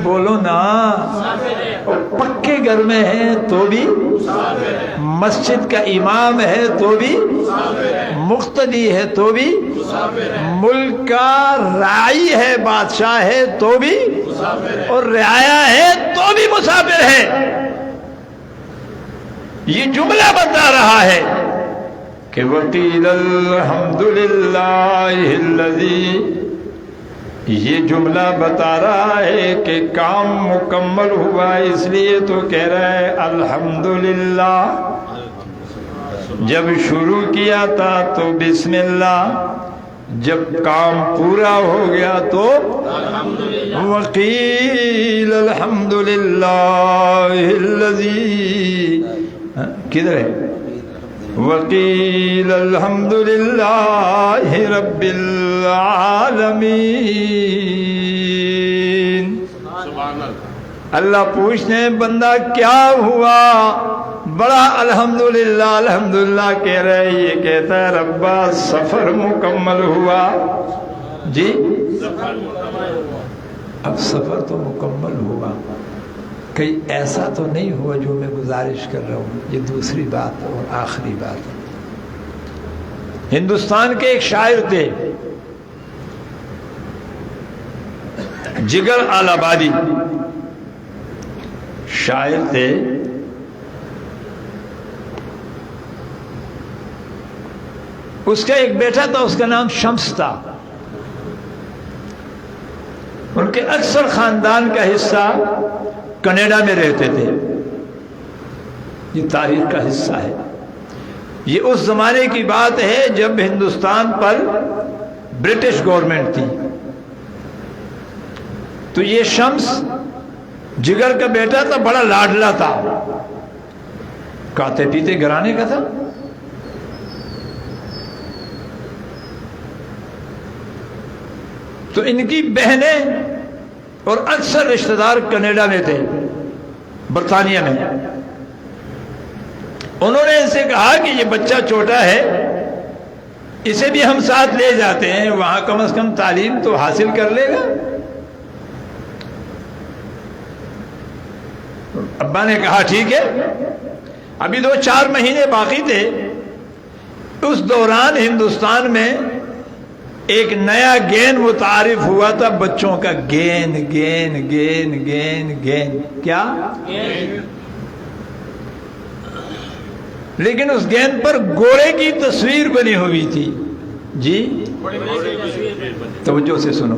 بولو نا. پکے گھر میں ہے تو بھی، مسجد کا امام ہے تو بھی، مقتدی ہے تو بھی، ملک کا رائی ہے بادشاہ ہے تو بھی، اور رعایا ہے تو بھی مسافر ہے. یہ جملہ بتا رہا ہے کہ وَقِيلَ الْحَمْدُ لِلَّهِ الَّذِي، یہ جملہ بتا رہا ہے کہ کام مکمل ہوا، اس لیے تو کہہ رہا ہے الحمدللہ. جب شروع کیا تھا تو بسم اللہ، جب کام پورا ہو گیا تو وَقِيلَ الْحَمْدُ لِلَّهِ الَّذِي، کدھر ہے؟ وَقِيلَ الْحَمْدُ لِلَّهِ رَبِّ الْعَالَمِينَ. اللہ پوچھتے ہیں بندہ کیا ہوا؟ بڑا الحمدللہ الحمدللہ کہہ رہے. یہ کہتا ہے ربا سفر مکمل ہوا. جی اب سفر تو مکمل ہوا، کہیں ایسا تو نہیں ہوا جو میں گزارش کر رہا ہوں. یہ دوسری بات اور آخری بات. ہندوستان کے ایک شاعر تھے جگر آل آبادی، شاعر تھے. اس کا ایک بیٹا تھا، اس کا نام شمس تھا. ان کے اکثر خاندان کا حصہ کینیڈا میں رہتے تھے. یہ تاریخ کا حصہ ہے. یہ اس زمانے کی بات ہے جب ہندوستان پر برٹش گورنمنٹ تھی. تو یہ شمس جگر کا بیٹا تھا، بڑا لاڈلا تھا، کھاتے پیتے گھرانے کا تھا. تو ان کی بہنیں اور اکثر رشتہ دار کینیڈا میں تھے، برطانیہ میں. انہوں نے ان سے کہا کہ یہ بچہ چھوٹا ہے، اسے بھی ہم ساتھ لے جاتے ہیں، وہاں کم از کم تعلیم تو حاصل کر لے گا. ابا نے کہا ٹھیک ہے. ابھی 2-4 مہینے باقی تھے. اس دوران ہندوستان میں ایک نیا گین متعارف ہوا تھا بچوں کا. Gain gain gain gain gain کیا؟ لیکن اس گیند پر گھوڑے کی تصویر بنی ہوئی تھی. جی توجہ سے سنو.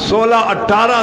16-18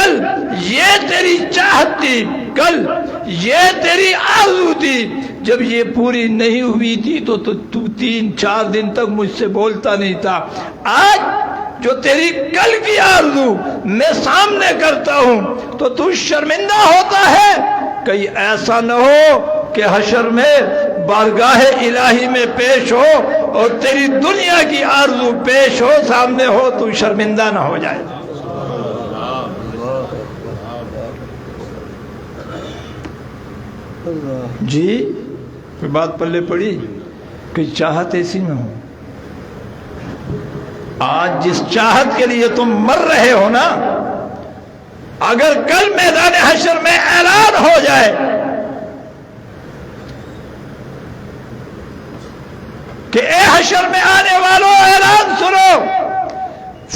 کل یہ تیری چاہت تھی، کل یہ تیری آرزو تھی، جب یہ پوری نہیں ہوئی تھی تو 3-4 دن تک مجھ سے بولتا نہیں تھا۔ آج جو تیری کل کی آرزو میں سامنے کرتا ہوں تو تو شرمندہ ہوتا ہے، کہیں ایسا نہ ہو کہ حشر میں بارگاہ الہی میں پیش ہو اور تیری دنیا کی آرزو پیش ہو، سامنے ہو، تو شرمندہ نہ ہو جائے۔ جی کوئی بات پلے پڑی کہ چاہت ایسی نہ ہو۔ آج جس چاہت کے لیے تم مر رہے ہو نا، اگر کل میدان حشر میں اعلان ہو جائے کہ اے حشر میں آنے والوں اعلان سنو،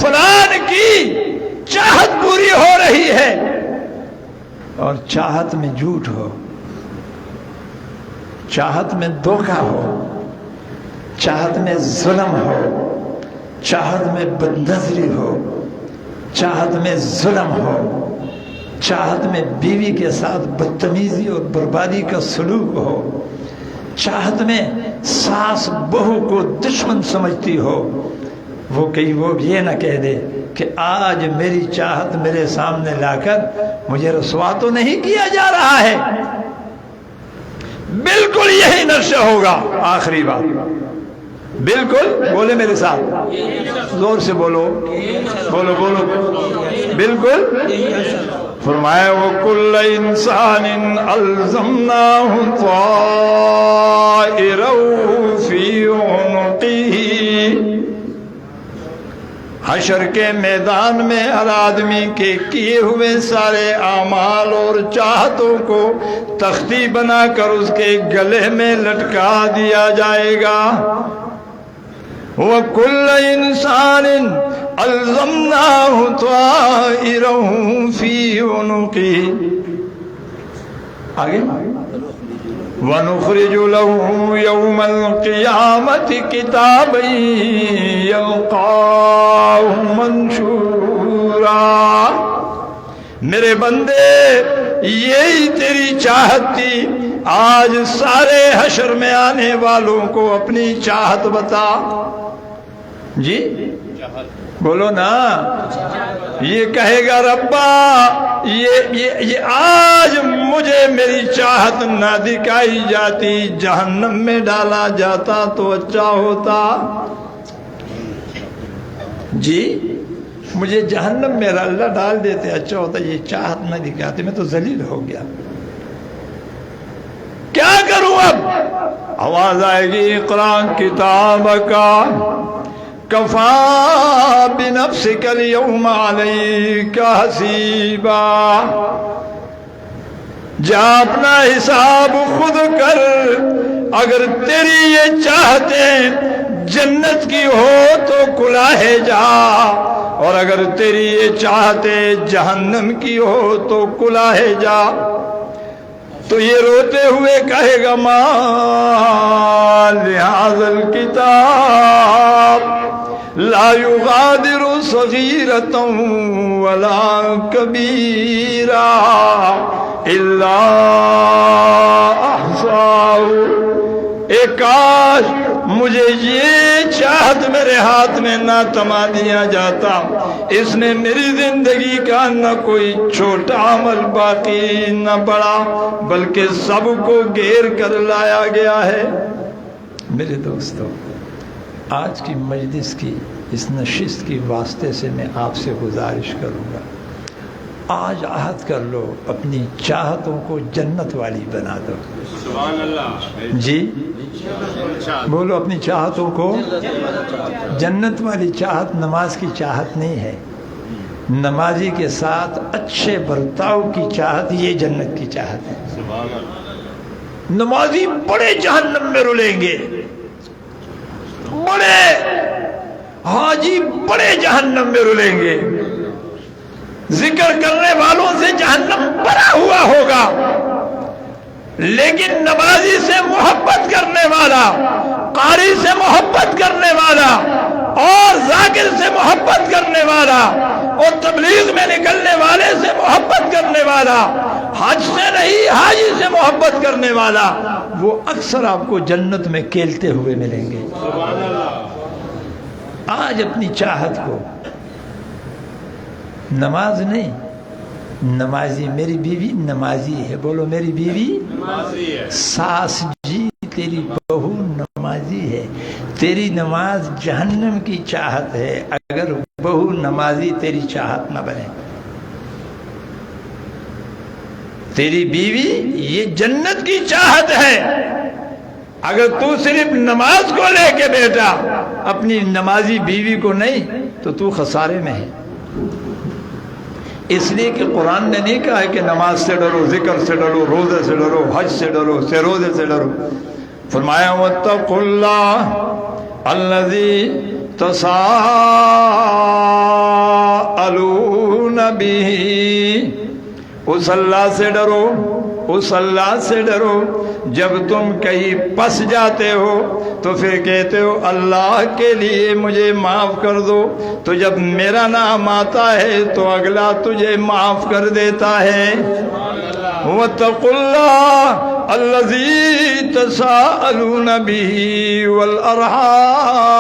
فلان کی چاہت پوری ہو رہی ہے، اور چاہت میں جھوٹ ہو، چاہت میں دھوکہ ہو، چاہت میں ظلم ہو، چاہت میں بدنظری ہو، چاہت میں ظلم ہو، چاہت میں بیوی کے ساتھ بدتمیزی اور بربادی کا سلوک ہو، چاہت میں ساس بہو کو دشمن سمجھتی ہو، وہ کہیں وہ یہ نہ کہہ دے کہ آج میری چاہت میرے سامنے لا کر مجھے رسوا تو نہیں کیا جا رہا ہے۔ بالکل یہی نشہ ہوگا۔ آخری بات، بالکل بولے میرے ساتھ، زور سے بولو، بولو بولو، بالکل۔ فرمایا وَكُلَّ إِنسَانٍ أَلْزَمْنَاهُ طَائِرَهُ فِي عُنُقِهِ۔ حشر کے میدان میں ہر آدمی کے کیے ہوئے سارے اعمال اور چاہتوں کو تختی بنا کر اس کے گلے میں لٹکا دیا جائے گا۔ وَكُلَّ إِنسَانٍ أَلْزَمْنَاهُ طَائِرَهُ فِي عُنُقِهِ۔ آگے وَنُخْرِجُ لَهُ يَوْمَ الْقِيَامَةِ كِتَابًا يَلْقَاهُ مَنشُورًا۔ میرے بندے یہی تیری چاہت تھی، آج سارے حشر میں آنے والوں کو اپنی چاہت بتا۔ جی بولو نا، یہ کہے گا ربا یہ آج مجھے میری چاہت نہ دکھائی جاتی، جہنم میں ڈالا جاتا تو اچھا ہوتا۔ جی مجھے جہنم میں اللہ ڈال دیتے اچھا ہوتا، یہ چاہت نہ دکھاتے، میں تو ذلیل ہو گیا، کیا کروں اب؟ آواز آئے گی اقرا کتابک کفا بنفسک اليوم علیک حسیبا۔ جا اپنا حساب خود کر، اگر تیری یہ چاہتیں جنت کی ہو تو کلاہے جا، اور اگر تیری یہ چاہتیں جہنم کی ہو تو کلاہے جا۔ تو یہ روتے ہوئے کہے گا ما لہذا الکتاب لا یغادر صغیرۃ ولا کبیرہ الا احصاہ۔ اے کاش مجھے یہ چاہت میرے ہاتھ میں نہ تما دیا جاتا، اس نے میری زندگی کا نہ کوئی چھوٹا عمل باقی نہ بڑا، بلکہ سب کو گھیر کر لایا گیا ہے۔ میرے دوستو، آج کی مجلس کی اس نشست کی واسطے سے میں آپ سے گزارش کروں گا، آج عہد کر لو، اپنی چاہتوں کو جنت والی بنا دو۔ سبحان اللہ۔ جی بولو، اپنی چاہتوں کو جنت والی چاہت نماز کی چاہت نہیں ہے، نمازی کے ساتھ اچھے برتاؤ کی چاہت یہ جنت کی چاہت ہے۔ سبحان اللہ۔ نمازی بڑے جہنم میں رلیں گے، بڑے حاجی بڑے جہنم میں رلیں گے، ذکر کرنے والوں سے جہنم بھرا ہوا ہوگا، لیکن نمازی سے محبت کرنے والا، قاری سے محبت کرنے والا اور ذاکر سے محبت کرنے والا اور تبلیغ میں نکلنے والے سے محبت کرنے والا، حج سے نہیں حاجی سے محبت کرنے والا، وہ اکثر آپ کو جنت میں کھیلتے ہوئے ملیں گے۔ آج اپنی چاہت کو، نماز نہیں، نمازی، میری بیوی نمازی ہے، بولو میری بیوی نمازی ہے، ساس جی تیری بہو نمازی ہے، تیری نماز جہنم کی چاہت ہے اگر بہو نمازی تیری چاہت نہ بنے۔ تیری بیوی یہ جنت کی چاہت ہے، اگر تو صرف نماز کو لے کے بیٹا اپنی نمازی بیوی کو نہیں تو تو خسارے میں ہے۔ اس لیے کہ قرآن نے نہیں کہا ہے کہ نماز سے ڈرو، ذکر سے ڈرو، روزے سے ڈرو، حج سے ڈرو، روزے سے ڈرو۔ فرمایا واتقوا اللہ الذی تساءلون بہ، اس اللہ سے ڈرو، اس اللہ سے ڈرو جب تم کہیں پس جاتے ہو تو پھر کہتے ہو اللہ کے لیے مجھے معاف کر دو، تو جب میرا نام آتا ہے تو اگلا تجھے معاف کر دیتا ہے۔ واتقوا اللہ الذی تساءلون بہ والارحام،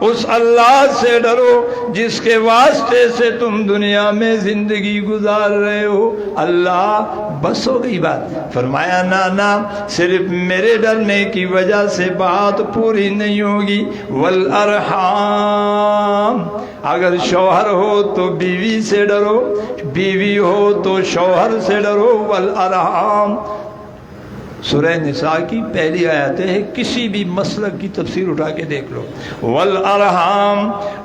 اس اللہ سے ڈرو جس کے واسطے سے تم دنیا میں زندگی گزار رہے ہو۔ اللہ بس ہو گئی بات؟ فرمایا نا، صرف میرے ڈرنے کی وجہ سے بات پوری نہیں ہوگی۔ والارحام، اگر شوہر ہو تو بیوی سے ڈرو، بیوی ہو تو شوہر سے ڈرو۔ والارحام سورہ نساء کی پہلی آیت ہے، کسی بھی مسلک کی تفسیر اٹھا کے دیکھ لو۔ والارحام،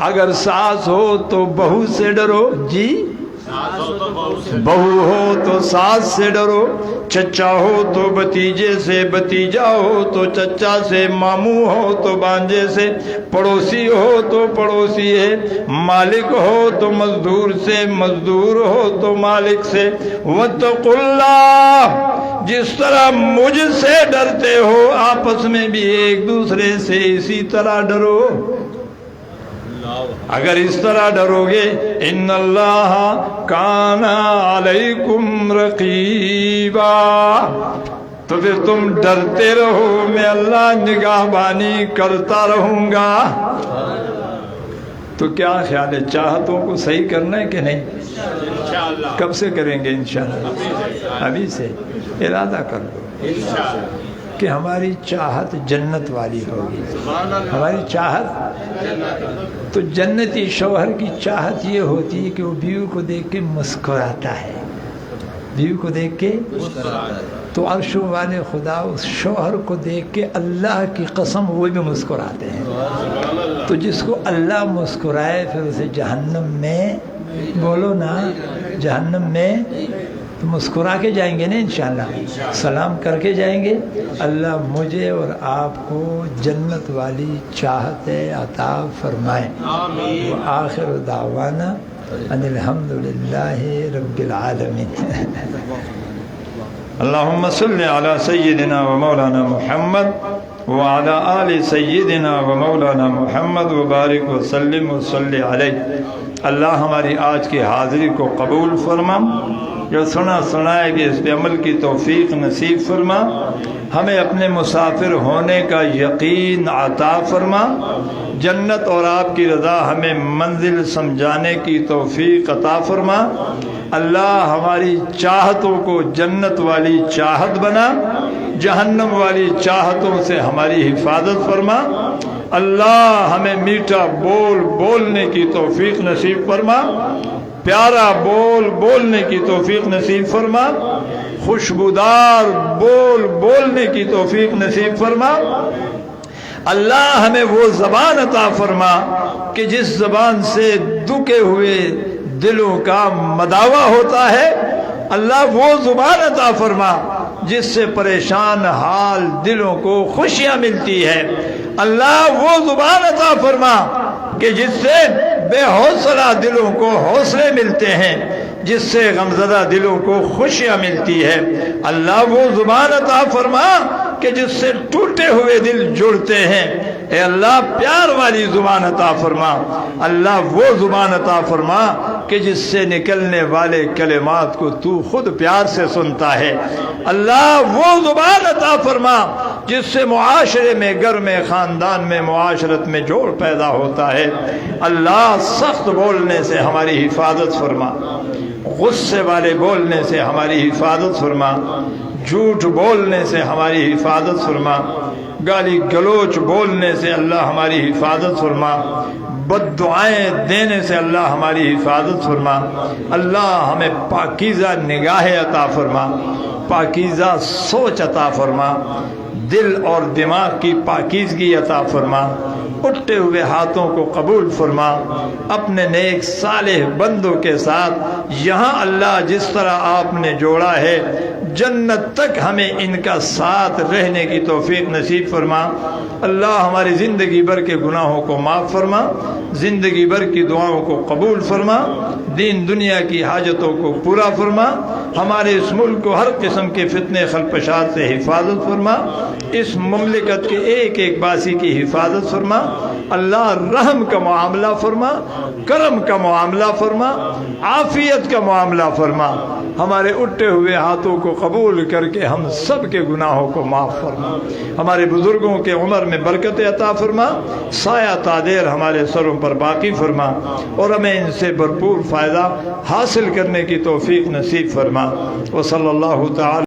اگر ساس ہو تو بہو سے ڈرو، جی بہو ہو تو ساس سے ڈرو، چچا ہو تو بھتیجے سے، بھتیجا ہو تو چچا سے، ماموں ہو تو بانجے سے، پڑوسی ہو تو پڑوسی ہے، مالک ہو تو مزدور سے، مزدور ہو تو مالک سے۔ واتقوا اللہ، جس طرح مجھ سے ڈرتے ہو آپس میں بھی ایک دوسرے سے اسی طرح ڈرو۔ اگر اس طرح ڈرو گے، ان اللہ کان علیکم رقیبا، تو پھر تم ڈرتے رہو، میں اللہ نگہبانی کرتا رہوں گا۔ تو کیا خیال ہے، چاہتوں کو صحیح کرنا ہے کہ نہیں؟ انشاءاللہ کب سے کریں گے؟ انشاءاللہ ابھی سے ارادہ کر لو کہ ہماری چاہت جنت والی ہوگی۔ ہماری چاہت تو جنتی شوہر کی چاہت یہ ہوتی ہے کہ وہ بیوی کو دیکھ کے مسکراتا ہے، بیوی کو دیکھ کے تو عرشوں والے خدا اس شوہر کو دیکھ کے اللہ کی قسم وہ بھی مسکراتے ہیں۔ تو جس کو اللہ مسکرائے پھر اسے جہنم میں، بولو نا، جہنم میں تو مسکرا کے جائیں گے نا انشاءاللہ، سلام کر کے جائیں گے۔ اللہ مجھے اور آپ کو جنت والی چاہت عطا فرمائے۔ وآخر دعوانا ان الحمدللہ رب العالمین۔ اللہم صلی علی سیدنا و مولانا محمد وعلی آل سیدنا و مولانا محمد وبارک وسلم وصلی علیہ۔ اللہ ہماری آج کی حاضری کو قبول فرما، جو سنا سنائے بھی اس پہ عمل کی توفیق نصیب فرما، ہمیں اپنے مسافر ہونے کا یقین عطا فرما، جنت اور آپ کی رضا ہمیں منزل سمجھانے کی توفیق عطا فرما۔ اللہ ہماری چاہتوں کو جنت والی چاہت بنا، جہنم والی چاہتوں سے ہماری حفاظت فرما۔ اللہ ہمیں میٹھا بول بولنے کی توفیق نصیب فرما، پیارا بول بولنے کی توفیق نصیب فرما، خوشبودار بول بولنے کی توفیق نصیب فرما۔ اللہ ہمیں وہ زبان عطا فرما کہ جس زبان سے دکے ہوئے دلوں کا مداوا ہوتا ہے، اللہ وہ زبان عطا فرما جس سے پریشان حال دلوں کو خوشیاں ملتی ہے۔ اللہ وہ زبان عطا فرما کہ جس سے بے حوصلہ دلوں کو حوصلے ملتے ہیں، جس سے غمزدہ دلوں کو خوشیاں ملتی ہے۔ اللہ وہ زبان عطا فرما کہ جس سے ٹوٹے ہوئے دل جڑتے ہیں۔ اے اللہ پیار والی زبان عطا فرما، اللہ وہ زبان عطا فرما کہ جس سے نکلنے والے کلمات کو تو خود پیار سے سنتا ہے۔ اللہ وہ زبان عطا فرما جس سے معاشرے میں، گھر میں، خاندان میں، معاشرت میں جوڑ پیدا ہوتا ہے۔ اللہ سخت بولنے سے ہماری حفاظت فرما، غصے والے بولنے سے ہماری حفاظت فرما، جھوٹ بولنے سے ہماری حفاظت فرما، گالی گلوچ بولنے سے اللہ ہماری حفاظت فرما، بد دعائیں دینے سے اللہ ہماری حفاظت فرما۔ اللہ ہمیں پاکیزہ نگاہ عطا فرما، پاکیزہ سوچ عطا فرما، دل اور دماغ کی پاکیزگی عطا فرما، اٹھتے ہوئے ہاتھوں کو قبول فرما، اپنے نیک صالح بندوں کے ساتھ یہاں اللہ جس طرح آپ نے جوڑا ہے جنت تک ہمیں ان کا ساتھ رہنے کی توفیق نصیب فرما۔ اللہ ہماری زندگی بھر کے گناہوں کو معاف فرما، زندگی بھر کی دعاؤں کو قبول فرما، دین دنیا کی حاجتوں کو پورا فرما، ہمارے اس ملک کو ہر قسم کے فتنے خلفشات سے حفاظت فرما، اس مملکت کے ایک ایک باسی کی حفاظت فرما۔ اللہ رحم کا معاملہ فرما، کرم کا معاملہ فرما، عافیت کا معاملہ فرما، ہمارے اٹھے ہوئے ہاتھوں کو قبول کر کے ہم سب کے گناہوں کو معاف فرما، ہمارے بزرگوں کے عمر میں برکت عطا فرما، سایہ تادیر ہمارے سروں پر باقی فرما، اور ہمیں ان سے بھرپور فائدہ حاصل کرنے کی توفیق نصیب فرما۔ وصلی اللہ تعالی